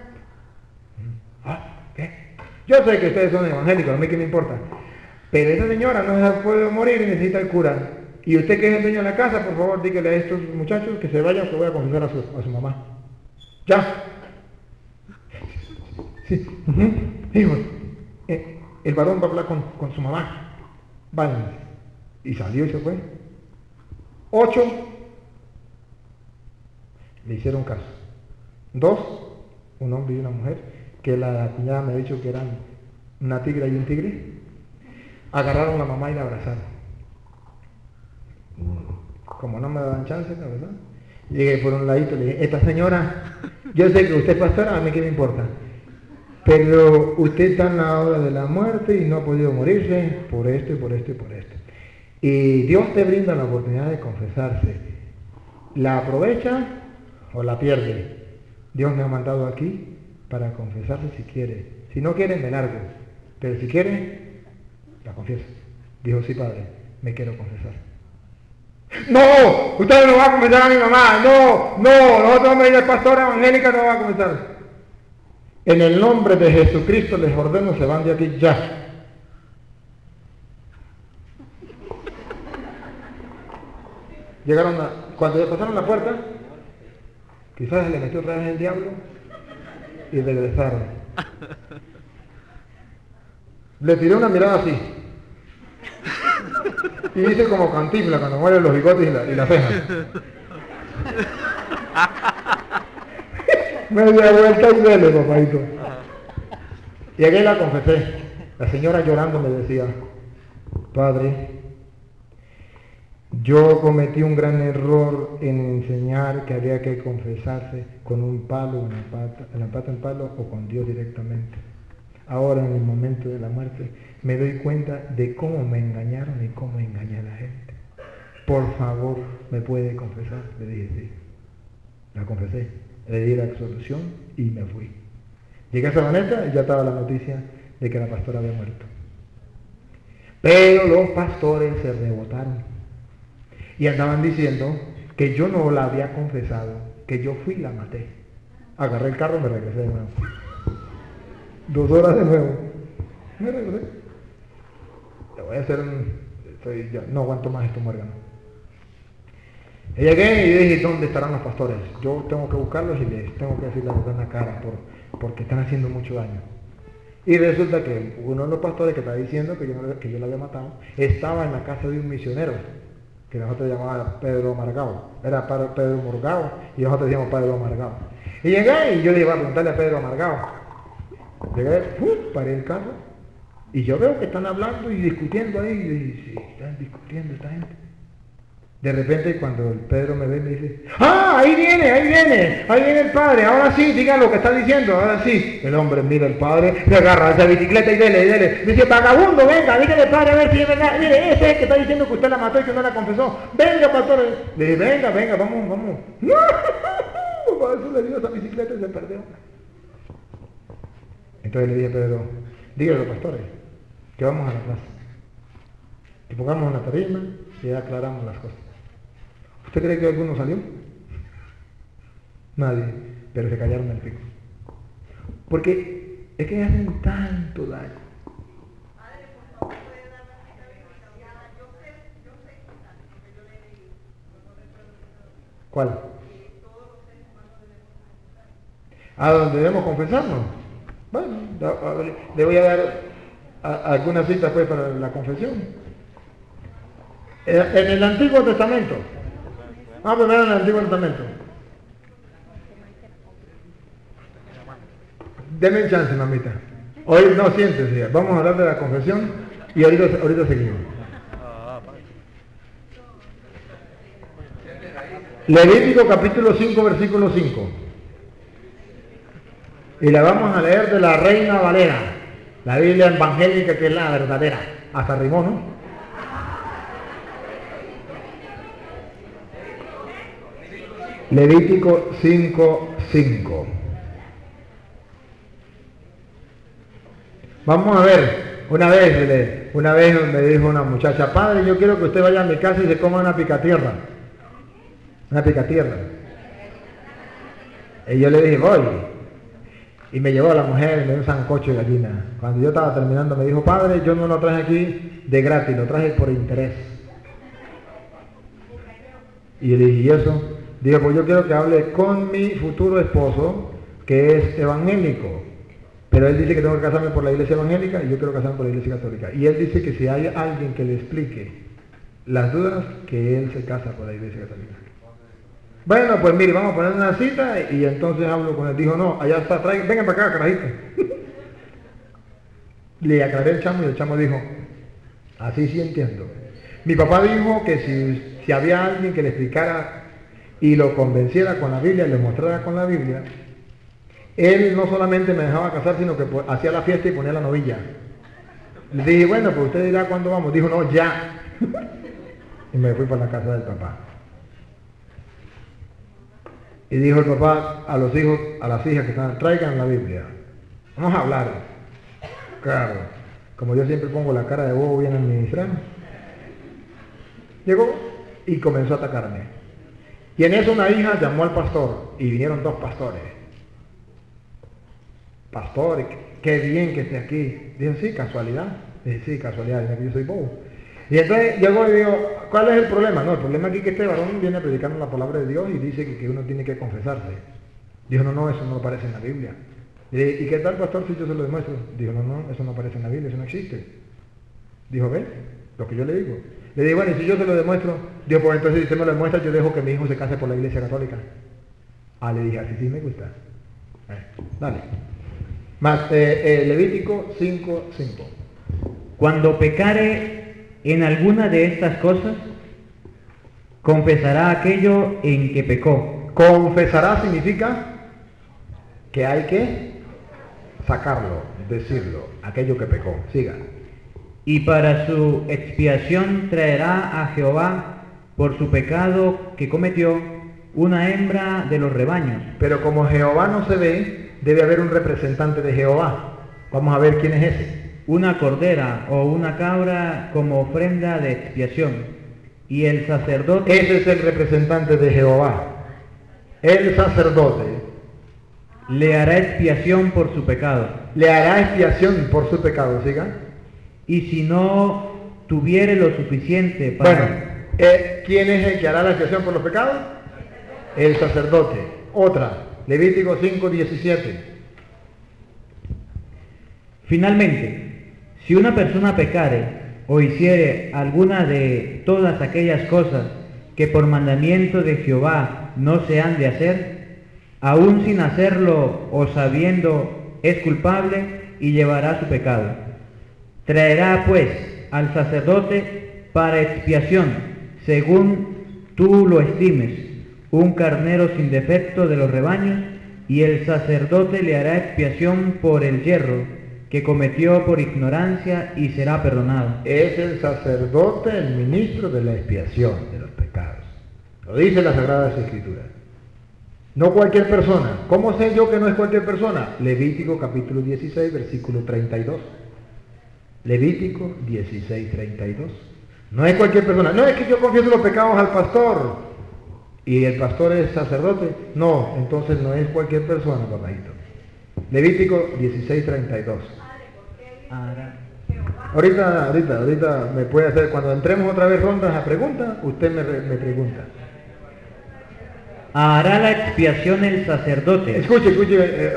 ¿Qué? Yo sé que ustedes son evangélicos, a mí qué me importa. Pero esa señora no se puede morir y necesita el cura. Y usted que es el dueño de la casa, por favor, dígale a estos muchachos que se vayan, que voy a confesar a su mamá. ¿Ya? Sí. Hijo, el varón va a hablar con su mamá. Vayan. Y salió y se fue. 8 le hicieron caso. 2, un hombre y una mujer, que la cuñada me ha dicho que eran una tigra y un tigre, agarraron a la mamá y la abrazaron. Como no me daban chance, la verdad, llegué por un ladito y le dije, esta señora, yo sé que usted es pastora, a mí qué me importa, pero usted está en la hora de la muerte y no ha podido morirse por esto y por esto y por esto. Y Dios te brinda la oportunidad de confesarse. ¿La aprovecha o la pierde? Dios me ha mandado aquí para confesarse si quiere. Si no quiere, me largo. Pero si quiere, la confieso. Dijo, sí, padre, me quiero confesar. ¡No! Usted no va a confesar a mi mamá. ¡No! Nosotros vamos a ir al pastor evangélica, no va a confesar. En el nombre de Jesucristo les ordeno, se van de aquí ya. Llegaron cuando pasaron la puerta, quizás se le metió otra vez el diablo y regresaron. Le tiré una mirada así. Y hice como Cantinflas cuando mueren los bigotes y la ceja. Media vuelta y dele, papadito. Llegué y la confesé. La señora llorando me decía, padre, yo cometí un gran error en enseñar que había que confesarse con un palo en la pata en palo o con Dios directamente. Ahora en el momento de la muerte me doy cuenta de cómo me engañaron y cómo engañé a la gente. Por favor, ¿me puede confesar? Le dije sí. La confesé, le di la absolución y me fui. Llegué a Sabaneta y ya estaba la noticia de que la pastora había muerto. Pero los pastores se rebotaron y andaban diciendo que yo no la había confesado, que yo fui y la maté. Agarré el carro y me regresé de nuevo. 2 horas de nuevo. Me regresé. Le voy a hacer ya no aguanto más esto, muérgano. Y llegué y dije, ¿dónde estarán los pastores? Yo tengo que buscarlos y les tengo que decir la verdad en la cara porque están haciendo mucho daño. Y resulta que uno de los pastores que está diciendo que yo lo había matado, estaba en la casa de un misionero, que nosotros llamaba Pedro Amargao. Era Pedro Morgao y nosotros decíamos Pedro Amargao. Y llegué y yo le iba a preguntarle a Pedro Amargao. Llegué, paré el carro y yo veo que están hablando y discutiendo ahí. Y yo dije, sí, están discutiendo esta gente. De repente cuando el Pedro me ve me dice, ¡ah, ahí viene el padre! Ahora sí, diga lo que está diciendo, ahora sí. El hombre mira al padre, le agarra esa bicicleta y dele. Dice, vagabundo, venga, dígale al padre a ver si es verdad. Mire, ese es que está diciendo que usted la mató y que no la confesó. Venga, pastor. Le dije, venga, vamos. Por eso le dio esa bicicleta y se perdió. Entonces le dije a Pedro, dígale a los pastores que vamos a la plaza, que pongamos una tarima y ya aclaramos las cosas. ¿Usted cree que alguno salió? Nadie, pero se callaron el pico. Porque es que hacen tanto daño. ¿Cuál? ¿A dónde debemos confesarnos? Bueno, le voy a dar algunas citas pues para la confesión. En el Antiguo Testamento. Vamos primero en el Antiguo Testamento. Deme chance, mamita. Hoy no, siéntese. Vamos a hablar de la confesión y ahorita seguimos. Levítico capítulo 5, versículo 5. Y la vamos a leer de la Reina Valera, la Biblia evangélica que es la verdadera. Hasta rimó, ¿no? Levítico 5:5. Vamos a ver, una vez me dijo una muchacha, padre, yo quiero que usted vaya a mi casa y se coma una picatierra. Una picatierra. Y yo le dije, voy. Y me llevó a la mujer y me dio un sancocho de gallina. Cuando yo estaba terminando me dijo, padre, yo no lo traje aquí de gratis, lo traje por interés. Y yo le dije, ¿y eso? Digo, pues yo quiero que hable con mi futuro esposo, que es evangélico. Pero él dice que tengo que casarme por la iglesia evangélica y yo quiero casarme por la iglesia católica. Y él dice que si hay alguien que le explique las dudas, que él se casa por la iglesia católica. Bueno, pues mire, vamos a poner una cita y entonces hablo con él. Dijo, no, allá está, vengan para acá, carajito. Le aclaré el chamo y el chamo dijo, así sí entiendo. Mi papá dijo que si había alguien que le explicara y lo convenciera con la Biblia, le mostrara con la Biblia, él no solamente me dejaba casar, sino que hacía la fiesta y ponía la novilla. Le dije, bueno, pues usted dirá cuándo vamos. Dijo, no, ya. Y me fui para la casa del papá. Y dijo el papá a los hijos, a las hijas que están, traigan la Biblia. Vamos a hablar. Claro, como yo siempre pongo la cara de bobo bien administrado. Llegó y comenzó a atacarme. Y en eso una hija llamó al pastor y vinieron 2 pastores. Pastor, qué bien que esté aquí. Dije, sí, casualidad. Dije, sí, casualidad, dije que yo soy bobo. Y entonces llegó y dijo, ¿cuál es el problema? No, el problema aquí es que este varón viene a predicar la palabra de Dios y dice que uno tiene que confesarse. Dijo, no, eso no aparece en la Biblia. Y dije, ¿y qué tal, pastor, si yo se lo demuestro? Dijo, no, eso no aparece en la Biblia, eso no existe. Dijo, ¿ve? Lo que yo le digo. Le dije, bueno, y si yo se lo demuestro, dijo, pues entonces si usted me lo demuestra, yo dejo que mi hijo se case por la iglesia católica. Ah, le dije, así sí me gusta. Dale. Más Levítico 5:5. Cuando pecare en alguna de estas cosas, confesará aquello en que pecó. Confesará significa que hay que sacarlo, decirlo, aquello que pecó. Siga. Y para su expiación traerá a Jehová por su pecado que cometió una hembra de los rebaños. Pero como Jehová no se ve, debe haber un representante de Jehová. Vamos a ver quién es ese. Una cordera o una cabra como ofrenda de expiación. Y el sacerdote... Ese es el representante de Jehová. El sacerdote le hará expiación por su pecado. Le hará expiación por su pecado, siga. Y si no tuviere lo suficiente para... Bueno, ¿quién es el que hará la expiación por los pecados? El sacerdote. Otra, Levítico 5:17. Finalmente, si una persona pecare o hiciere alguna de todas aquellas cosas que por mandamiento de Jehová no se han de hacer, aún sin hacerlo o sabiendo es culpable y llevará su pecado. Traerá pues al sacerdote para expiación, según tú lo estimes, un carnero sin defecto de los rebaños, y el sacerdote le hará expiación por el yerro que cometió por ignorancia y será perdonado. Es el sacerdote el ministro de la expiación de los pecados. Lo dice las Sagradas Escrituras. No cualquier persona. ¿Cómo sé yo que no es cualquier persona? Levítico capítulo 16, versículo 32. Levítico 16, 32. No es cualquier persona. No es que yo confieso los pecados al pastor y el pastor es sacerdote. No, entonces no es cualquier persona, papadito. Levítico 16, 32. Ahorita me puede hacer, cuando entremos otra vez rondas a preguntas, usted me pregunta. Hará la expiación el sacerdote. Escuche,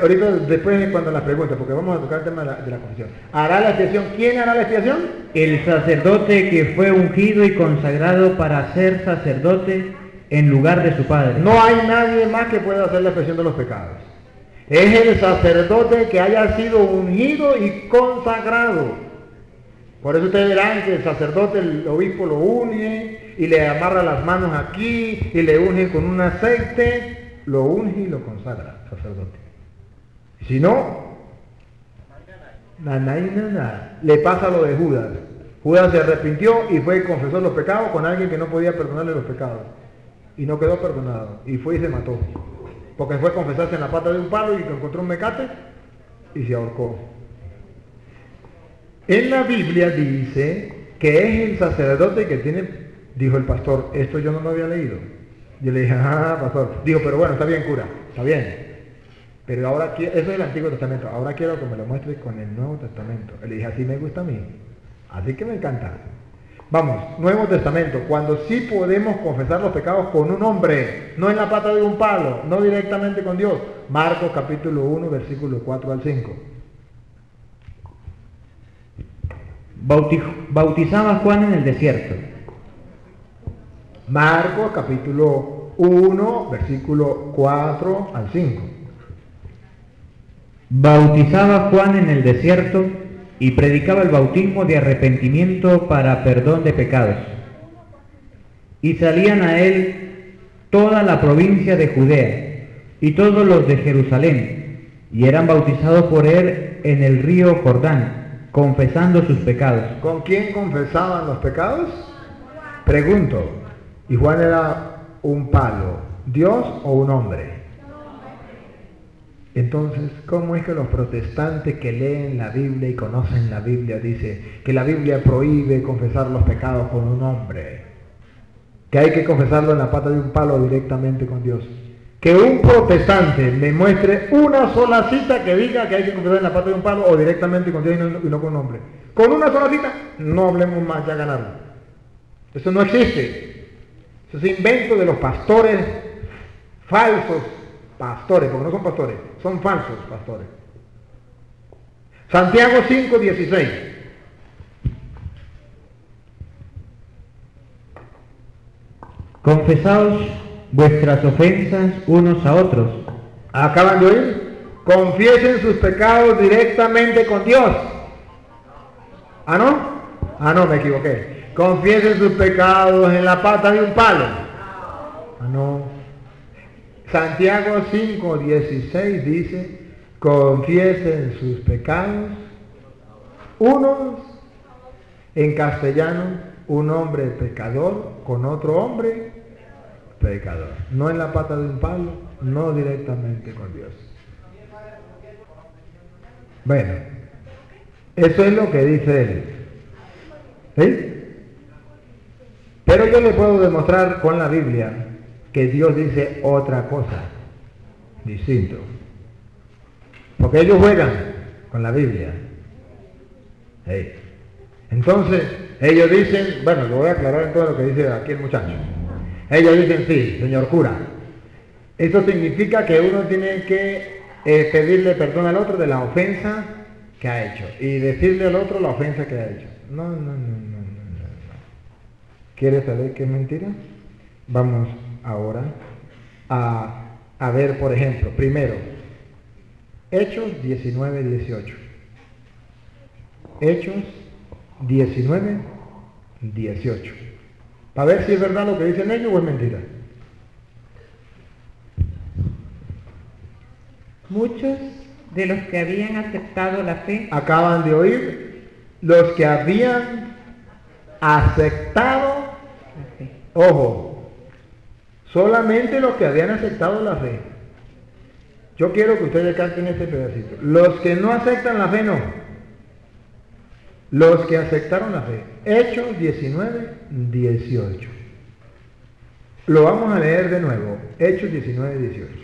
ahorita después cuando las preguntas, porque vamos a tocar el tema de la confesión. ¿Hará la expiación? ¿Quién hará la expiación? El sacerdote que fue ungido y consagrado para ser sacerdote en lugar de su padre. No hay nadie más que pueda hacer la expiación de los pecados. Es el sacerdote que haya sido ungido y consagrado. Por eso ustedes verán que el sacerdote, el obispo lo unge y le amarra las manos aquí y le unge con un aceite, lo unge y lo consagra, sacerdote. Si no, nada. Le pasa lo de Judas. Judas se arrepintió y fue y confesó los pecados con alguien que no podía perdonarle los pecados. Y no quedó perdonado. Y fue y se mató. Porque fue a confesarse en la pata de un palo y encontró un mecate y se ahorcó. En la Biblia dice que es el sacerdote que tiene, dijo el pastor, esto yo no lo había leído. Yo le dije, pastor. Dijo, pero bueno, está bien, cura, está bien. Pero ahora quiero, eso es el Antiguo Testamento, ahora quiero que me lo muestres con el Nuevo Testamento. Le dije, así me gusta a mí, así que me encanta. Vamos, Nuevo Testamento, cuando sí podemos confesar los pecados con un hombre, no en la pata de un palo, no directamente con Dios. Marcos capítulo 1, versículo 4 al 5. Bautizaba Juan en el desierto. Marcos capítulo 1, versículo 4 al 5. Bautizaba Juan en el desierto y predicaba el bautismo de arrepentimiento para perdón de pecados. Y salían a él toda la provincia de Judea y todos los de Jerusalén, y eran bautizados por él en el río Jordán, confesando sus pecados. ¿Con quién confesaban los pecados? Pregunto, ¿y Juan era un palo, Dios o un hombre? Entonces, ¿cómo es que los protestantes que leen la Biblia y conocen la Biblia dicen que la Biblia prohíbe confesar los pecados con un hombre? Que hay que confesarlo en la pata de un palo directamente con Dios. Que un protestante me muestre una sola cita que diga que hay que confesar en la pata de un palo o directamente con Dios y no con un hombre. Con una sola cita, no hablemos más, ya ganaron. Eso no existe. Eso es invento de los pastores falsos. Pastores, porque no son pastores, son falsos pastores. Santiago 5:16. Confesaos vuestras ofensas unos a otros. Acaban de oír. Confiesen sus pecados directamente con Dios. ¿Ah, no? Ah, no, me equivoqué. Confiesen sus pecados en la pata de un palo. Ah, no. Santiago 5:16 dice, confiesen sus pecados unos, en castellano, un hombre pecador con otro hombre pecador. No en la pata de un palo, no directamente con Dios. Bueno, eso es lo que dice él. ¿Sí? Pero yo le puedo demostrar con la Biblia que Dios dice otra cosa, distinto. Porque ellos juegan con la Biblia. Hey. Entonces, ellos dicen, bueno, lo voy a aclarar en todo lo que dice aquí el muchacho. Ellos dicen, sí, señor cura, eso significa que uno tiene que pedirle perdón al otro de la ofensa que ha hecho y decirle al otro la ofensa que ha hecho. No. ¿Quieres saber qué es mentira? Vamos ahora a ver, por ejemplo, primero, Hechos 19:18. Hechos 19:18. Para ver si es verdad lo que dicen ellos o es mentira. Muchos de los que habían aceptado la fe, Acaban de oír, los que habían aceptado, ojo, solamente los que habían aceptado la fe. Yo quiero que ustedes canten este pedacito. Los que no aceptan la fe, no. Los que aceptaron la fe. Hechos 19:18. Lo vamos a leer de nuevo. Hechos 19:18.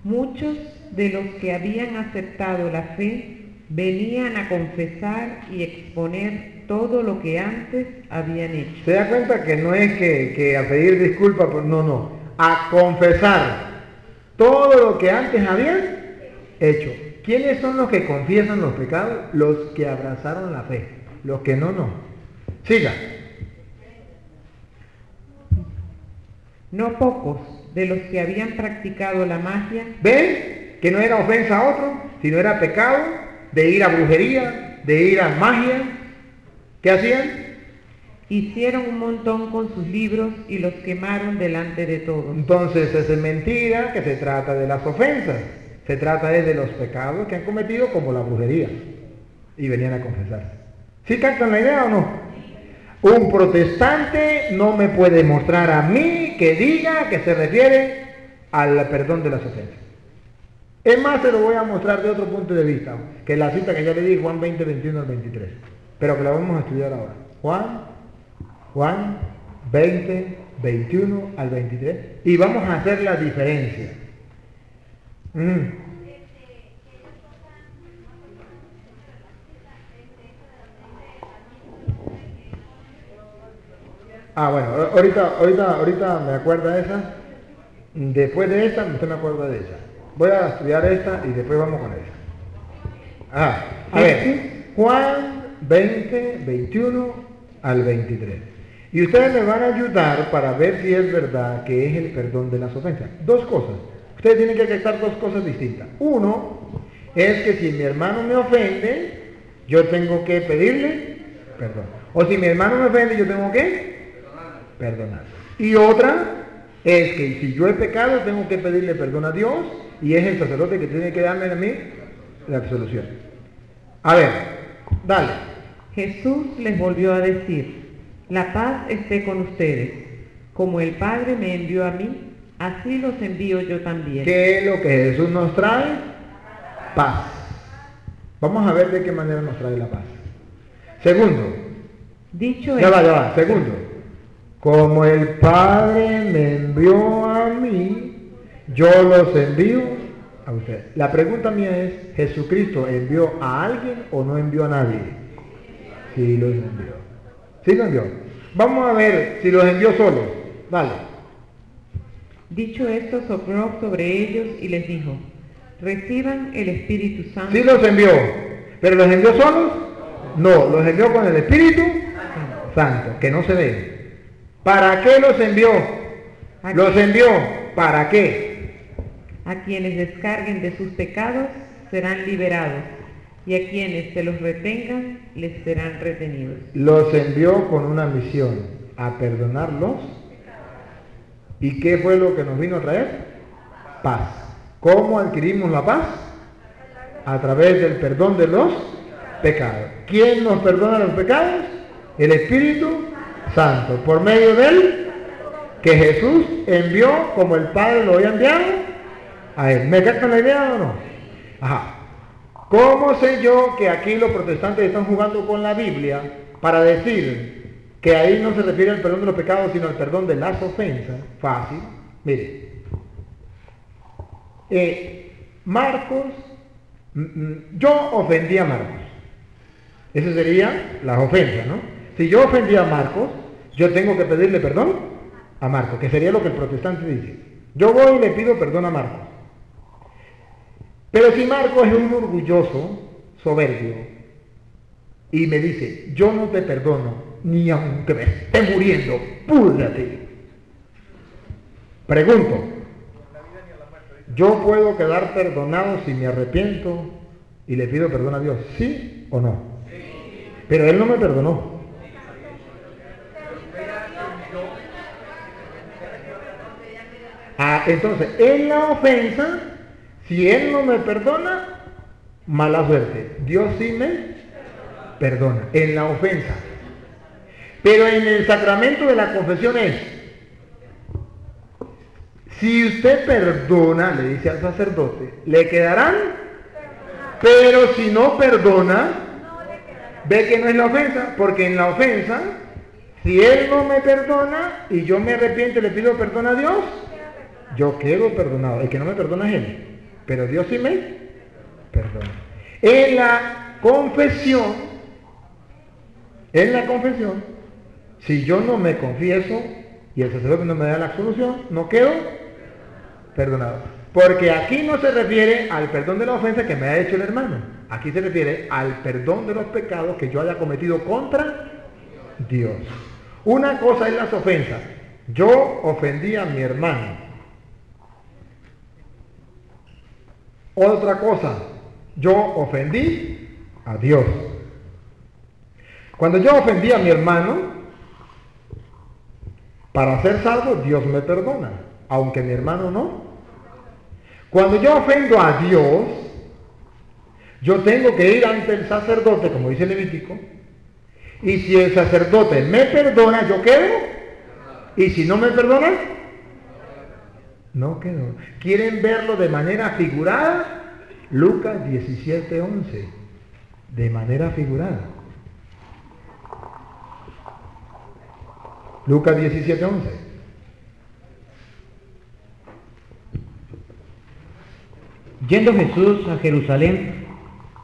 muchos de los que habían aceptado la fe venían a confesar y exponer todo lo que antes habían hecho. ¿Se da cuenta que no es que a pedir disculpas? No. A confesar todo lo que antes habían hecho. ¿Quiénes son los que confiesan los pecados? Los que abrazaron la fe. Los que no. Siga. No pocos de los que habían practicado la magia ¿Ven? Que no era ofensa a otro, sino era pecado de ir a brujería, de ir a magia. ¿Qué hacían? hicieron un montón con sus libros y los quemaron delante de todos. Entonces es mentira que se trata de las ofensas. Se trata de los pecados que han cometido, como la brujería. Y venían a confesar. ¿Sí captan la idea o no? Un protestante no me puede mostrar a mí que diga que se refiere al perdón de las ofensas. Es más, se lo voy a mostrar de otro punto de vista, que la cita que ya le di, Juan 20, 21 al 23. Pero que la vamos a estudiar ahora. Juan 20, 21 al 23. Y vamos a hacer la diferencia. Bueno, ahorita me acuerdo de esa. Después de esta, usted me acuerda de esa. Voy a estudiar esta y después vamos con esa. A ver, Juan 20, 21 al 23. Y ustedes me van a ayudar para ver si es verdad que es el perdón de las ofensas. Dos cosas. Ustedes tienen que aceptar dos cosas distintas. Uno es que si mi hermano me ofende, yo tengo que pedirle perdón. O si mi hermano me ofende, yo tengo que perdonar. Y otra es que si yo he pecado, tengo que pedirle perdón a Dios y es el sacerdote que tiene que darme a mí la absolución. A ver, dale. Jesús les volvió a decir: la paz esté con ustedes. Como el Padre me envió a mí, así los envío yo también. ¿Qué es lo que Jesús nos trae? Paz. Vamos a ver de qué manera nos trae la paz. Segundo. Dicho Ya esto, va. Segundo. Como el Padre me envió a mí, yo los envío a ustedes. La pregunta mía es, ¿Jesucristo envió a alguien o no envió a nadie? Sí los envió. Sí los envió. Vamos a ver si los envió solos. Dale. dicho esto, sopló sobre ellos y les dijo: reciban el Espíritu Santo. Sí los envió. ¿Pero los envió solos? No, los envió con el Espíritu Santo, que no se ve. ¿Para qué los envió? Los envió. ¿Para qué? A quienes descarguen de sus pecados serán liberados, y a quienes se los retengan les serán retenidos. Los envió con una misión, a perdonarlos. ¿Y qué fue lo que nos vino a traer? Paz. ¿Cómo adquirimos la paz? A través del perdón de los pecados. ¿Quién nos perdona los pecados? El Espíritu Santo. Por medio de él, que Jesús envió como el Padre lo había enviado a él. ¿Me captan la idea o no? Ajá. ¿Cómo sé yo que aquí los protestantes están jugando con la Biblia para decir que ahí no se refiere al perdón de los pecados, sino al perdón de las ofensas? Fácil. Mire. Marcos Yo ofendí a Marcos. Esa sería la ofensa, ¿no? Si yo ofendí a Marcos, yo tengo que pedirle perdón a Marcos, que sería lo que el protestante dice. Yo voy y le pido perdón a Marcos. Pero si Marcos es un orgulloso, soberbio, y me dice, yo no te perdono, ni aunque me esté muriendo, púdrate. Pregunto, ¿yo puedo quedar perdonado si me arrepiento y le pido perdón a Dios? ¿Sí o no? Pero Él no me perdonó. Entonces, en la ofensa, si Él no me perdona, mala suerte. Dios sí me perdona, en la ofensa. Pero en el sacramento de la confesión es, si usted perdona, le dice al sacerdote, le quedarán, pero si no perdona, ve que no es la ofensa, porque en la ofensa, si Él no me perdona y yo me arrepiento y le pido perdón a Dios, yo quedo perdonado. El que no me perdona es Él, pero Dios sí me perdona. En la confesión, si yo no me confieso y el sacerdote no me da la absolución, no quedo perdonado. Porque aquí no se refiere al perdón de la ofensa que me ha hecho el hermano. Aquí se refiere al perdón de los pecados que yo haya cometido contra Dios. Una cosa es las ofensas. Yo ofendí a mi hermano. Otra cosa, yo ofendí a Dios. Cuando yo ofendí a mi hermano, para ser salvo, Dios me perdona, aunque mi hermano no. Cuando yo ofendo a Dios, yo tengo que ir ante el sacerdote, como dice Levítico, y si el sacerdote me perdona, yo quedo, y si no me perdona, no quedo. ¿Quieren verlo de manera figurada? Lucas 17:11, de manera figurada. Lucas 17:11. Yendo Jesús a Jerusalén,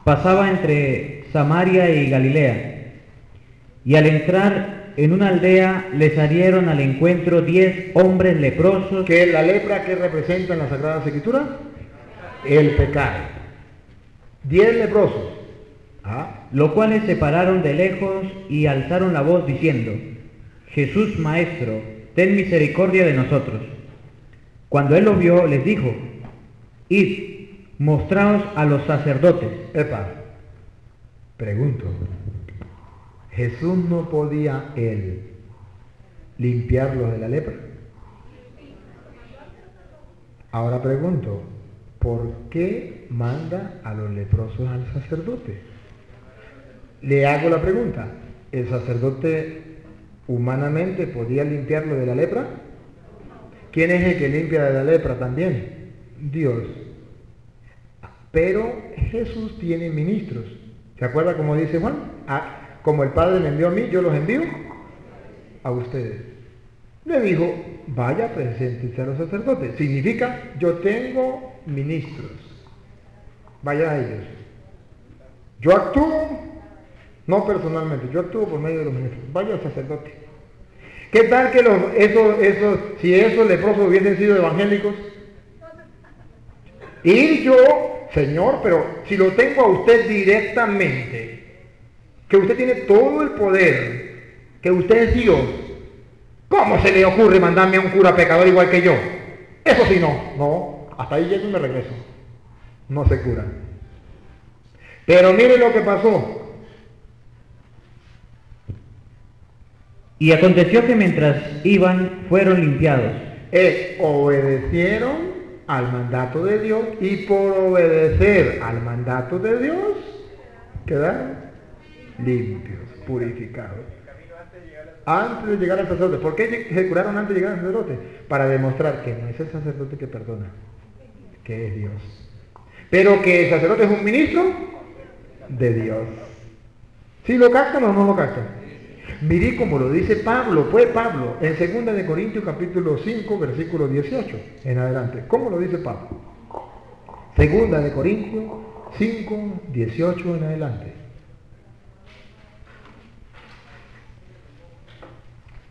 pasaba entre Samaria y Galilea, y al entrar en una aldea le salieron al encuentro 10 hombres leprosos. ¿Que la lepra que representa en la Sagrada Escritura? El pecado. 10 leprosos. Los cuales se pararon de lejos y alzaron la voz diciendo, Jesús Maestro, ten misericordia de nosotros. Cuando él los vio, les dijo, id, mostraos a los sacerdotes. Pregunto, ¿Jesús no podía él limpiarlos de la lepra? Ahora pregunto, ¿por qué manda a los leprosos al sacerdote? Le hago la pregunta, ¿el sacerdote humanamente podía limpiarlo de la lepra? ¿Quién es el que limpia de la lepra también? Dios. Pero Jesús tiene ministros. ¿Se acuerda cómo dice Juan? Como el Padre me envió a mí, yo los envío a ustedes. Le dijo, vaya, preséntese a los sacerdotes. Significa, yo tengo ministros. Vaya a ellos. Yo actúo, no personalmente, yo actúo por medio de los ministros. Vaya al sacerdote. ¿Qué tal que si esos leprosos hubiesen sido evangélicos? Ir yo, Señor, pero si lo tengo a usted directamente, que usted tiene todo el poder, que usted es Dios, ¿cómo se le ocurre mandarme a un cura pecador igual que yo? Eso sí no, hasta ahí llego y me regreso. No se cura. Pero mire lo que pasó. Y aconteció que mientras iban, fueron limpiados. Obedecieron al mandato de Dios y por obedecer al mandato de Dios, quedaron limpios, purificados. Antes de llegar al sacerdote. ¿Por qué se curaron antes de llegar al sacerdote? Para demostrar que no es el sacerdote que perdona, que es Dios. Pero que el sacerdote es un ministro de Dios. ¿Sí lo captan o no lo captan? Miré como lo dice Pablo, fue Pablo, en 2 de Corintios capítulo 5, versículo 18, en adelante. ¿Cómo lo dice Pablo? 2 de Corintios 5, 18 en adelante.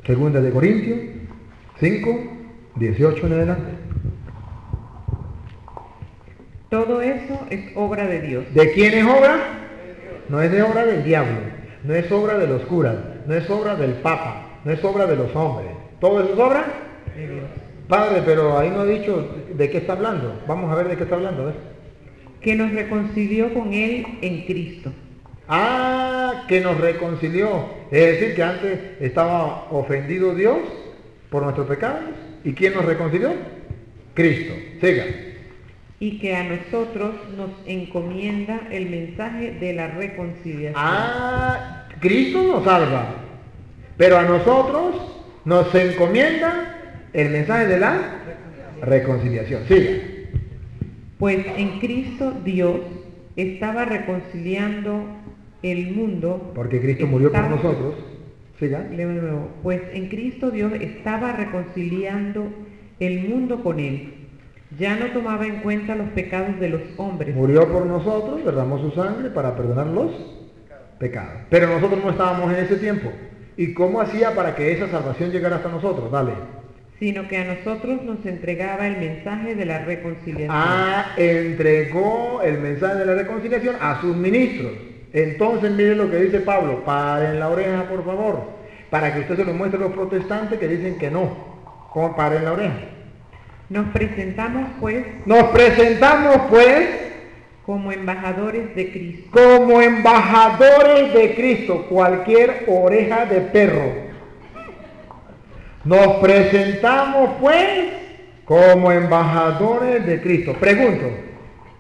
Segunda de Corintios 5, 18 en adelante. Todo eso es obra de Dios. ¿De quién es obra? No es de obra del diablo, no es obra de los curas, no es obra del papa, no es obra de los hombres. ¿Todo eso es obra? De Dios. Padre, pero ahí no ha dicho de qué está hablando. Vamos a ver de qué está hablando. A ver. Que nos reconcilió con Él en Cristo. Ah, que nos reconcilió. Es decir, que antes estaba ofendido Dios por nuestros pecados. ¿Y quién nos reconcilió? Cristo. Siga. Y que a nosotros nos encomienda el mensaje de la reconciliación. Ah, Cristo nos salva. Pero a nosotros nos encomienda el mensaje de la reconciliación. Siga. Pues en Cristo Dios estaba reconciliando el mundo. Porque Cristo murió por estaba- nosotros. Siga. Leo de nuevo. Pues en Cristo Dios estaba reconciliando el mundo con Él. Ya no tomaba en cuenta los pecados de los hombres. Murió por nosotros, derramó su sangre para perdonar los pecados. Pero nosotros no estábamos en ese tiempo. ¿Y cómo hacía para que esa salvación llegara hasta nosotros? Dale. Sino que a nosotros nos entregaba el mensaje de la reconciliación. Ah, entregó el mensaje de la reconciliación a sus ministros. Entonces miren lo que dice Pablo. Paren la oreja, por favor. Para que usted se lo muestre a los protestantes que dicen que no. ¿Cómo paren la oreja? Nos presentamos pues Nos presentamos pues como embajadores de Cristo. como embajadores de Cristo. Cualquier oreja de perro. Nos presentamos pues como embajadores de Cristo. Pregunto,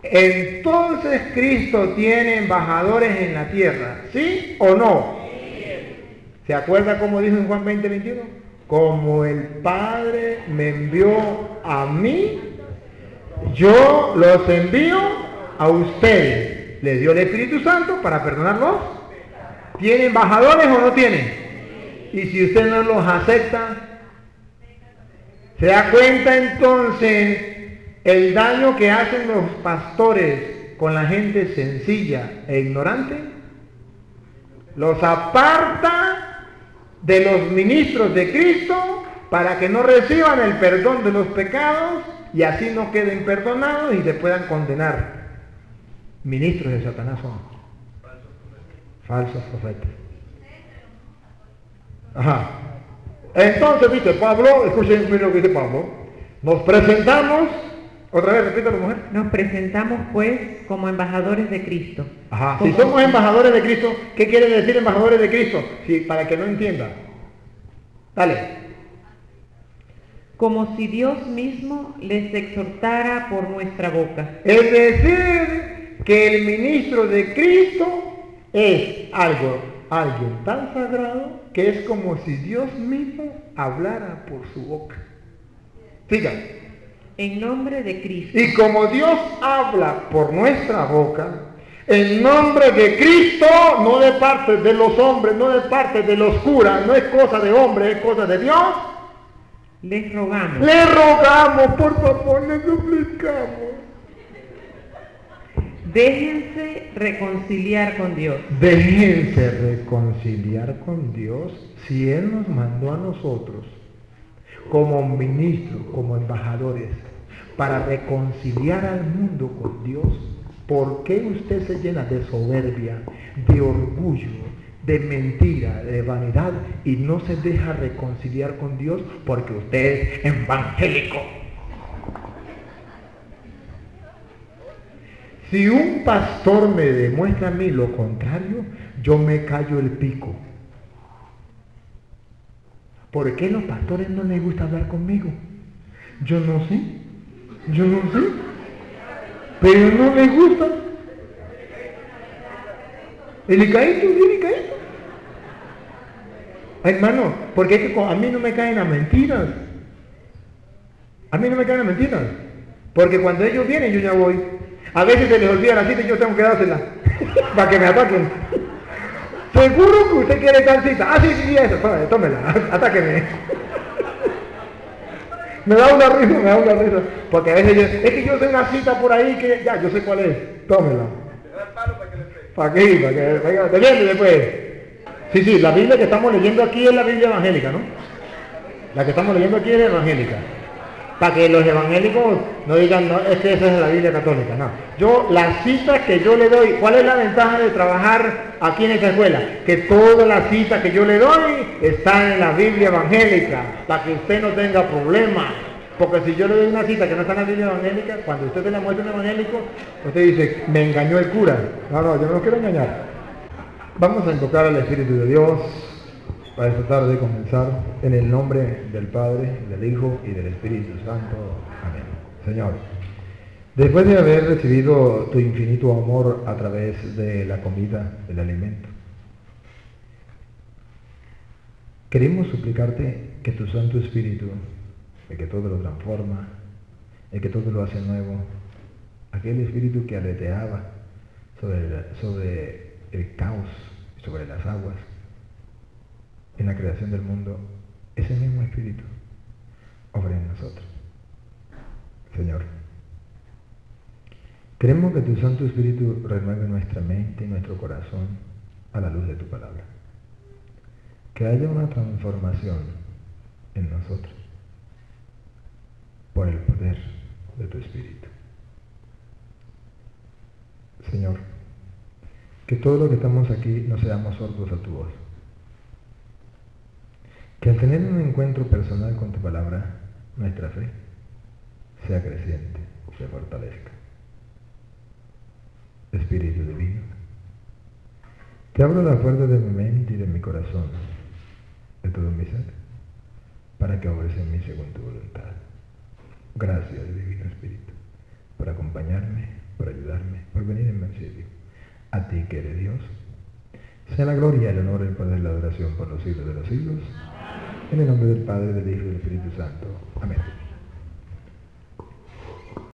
¿entonces Cristo tiene embajadores en la tierra? ¿Sí o no? ¿Se acuerda cómo dijo en Juan 20:21? Como el Padre me envió a mí, yo los envío a ustedes. Les dio el Espíritu Santo para perdonarlos. ¿Tiene embajadores o no tiene? Y si usted no los acepta, ¿se da cuenta entonces el daño que hacen los pastores con la gente sencilla e ignorante? Los aparta de los ministros de Cristo para que no reciban el perdón de los pecados y así no queden perdonados y se puedan condenar. Ministros de Satanás son falsos profetas. Ajá. Entonces dice Pablo, escuchen lo que dice Pablo, nos presentamos, otra vez repítalo mujer. Nos presentamos pues como embajadores de Cristo. Ajá. Si somos embajadores de Cristo, ¿qué quiere decir embajadores de Cristo? Sí, para que no entienda. Dale. Como si Dios mismo les exhortara por nuestra boca. Es decir, que el ministro de Cristo es alguien tan sagrado que es como si Dios mismo hablara por su boca. Siga. En nombre de Cristo. Y como Dios habla por nuestra boca, en nombre de Cristo, no de parte de los hombres, no de parte de los curas, no es cosa de hombre, es cosa de Dios. Les rogamos. Le rogamos, por favor, le suplicamos. Déjense reconciliar con Dios. Déjense reconciliar con Dios si Él nos mandó a nosotros como ministros, como embajadores, para reconciliar al mundo con Dios. ¿Por qué usted se llena de soberbia, de orgullo, de mentira, de vanidad y no se deja reconciliar con Dios porque usted es evangélico? Si un pastor me demuestra a mí lo contrario, yo me callo el pico. ¿Por qué a los pastores no les gusta hablar conmigo? Yo no sé. Pero no les gusta. Delicadito. Hermano, porque es que a mí no me caen las mentiras. Porque cuando ellos vienen yo ya voy. A veces se les olvida la cita y yo tengo que dársela para que me ataquen. Seguro que usted quiere tal cita. Ah, sí, eso, tómela, atáqueme. Me da una risa. Porque a veces es que yo sé una cita por ahí que ya, yo sé cuál es. Tómela. ¿Para qué? ¿Para qué? ¿Entiendes después? Sí, la Biblia que estamos leyendo aquí es la Biblia evangélica, ¿no? La que estamos leyendo aquí es la evangélica. Para que los evangélicos no digan, no, es que esa es la Biblia católica, no. Yo, las citas que yo le doy, ¿cuál es la ventaja de trabajar aquí en esta escuela? Que todas las citas que yo le doy están en la Biblia evangélica, para que usted no tenga problemas. Porque si yo le doy una cita que no está en la Biblia evangélica, cuando usted se la muestra un evangélico, usted dice, me engañó el cura. No, yo no lo quiero engañar. Vamos a invocar al Espíritu de Dios para esta tarde comenzar en el nombre del Padre, del Hijo y del Espíritu Santo. Amén. Señor, después de haber recibido tu infinito amor a través de la comida, del alimento, queremos suplicarte que tu Santo Espíritu, el que todo lo transforma, el que todo lo hace nuevo, aquel Espíritu que aleteaba sobre el caos, sobre las aguas, en la creación del mundo, ese mismo Espíritu obra en nosotros. Señor, queremos que tu Santo Espíritu renueve nuestra mente y nuestro corazón a la luz de tu palabra. Que haya una transformación en nosotros por el poder de tu Espíritu. Señor, que todo lo que estamos aquí no seamos sordos a tu voz. Que al tener un encuentro personal con tu palabra, nuestra fe sea creciente, se fortalezca. Espíritu Divino, te abro la puerta de mi mente y de mi corazón, de todo mi ser, para que obres en mí según tu voluntad. Gracias, Divino Espíritu, por acompañarme, por ayudarme, por venir en mi auxilio. A ti que eres Dios, sea la gloria, el honor, el poder, la adoración por los siglos de los siglos. En el nombre del Padre, del Hijo y del Espíritu Santo. Amén.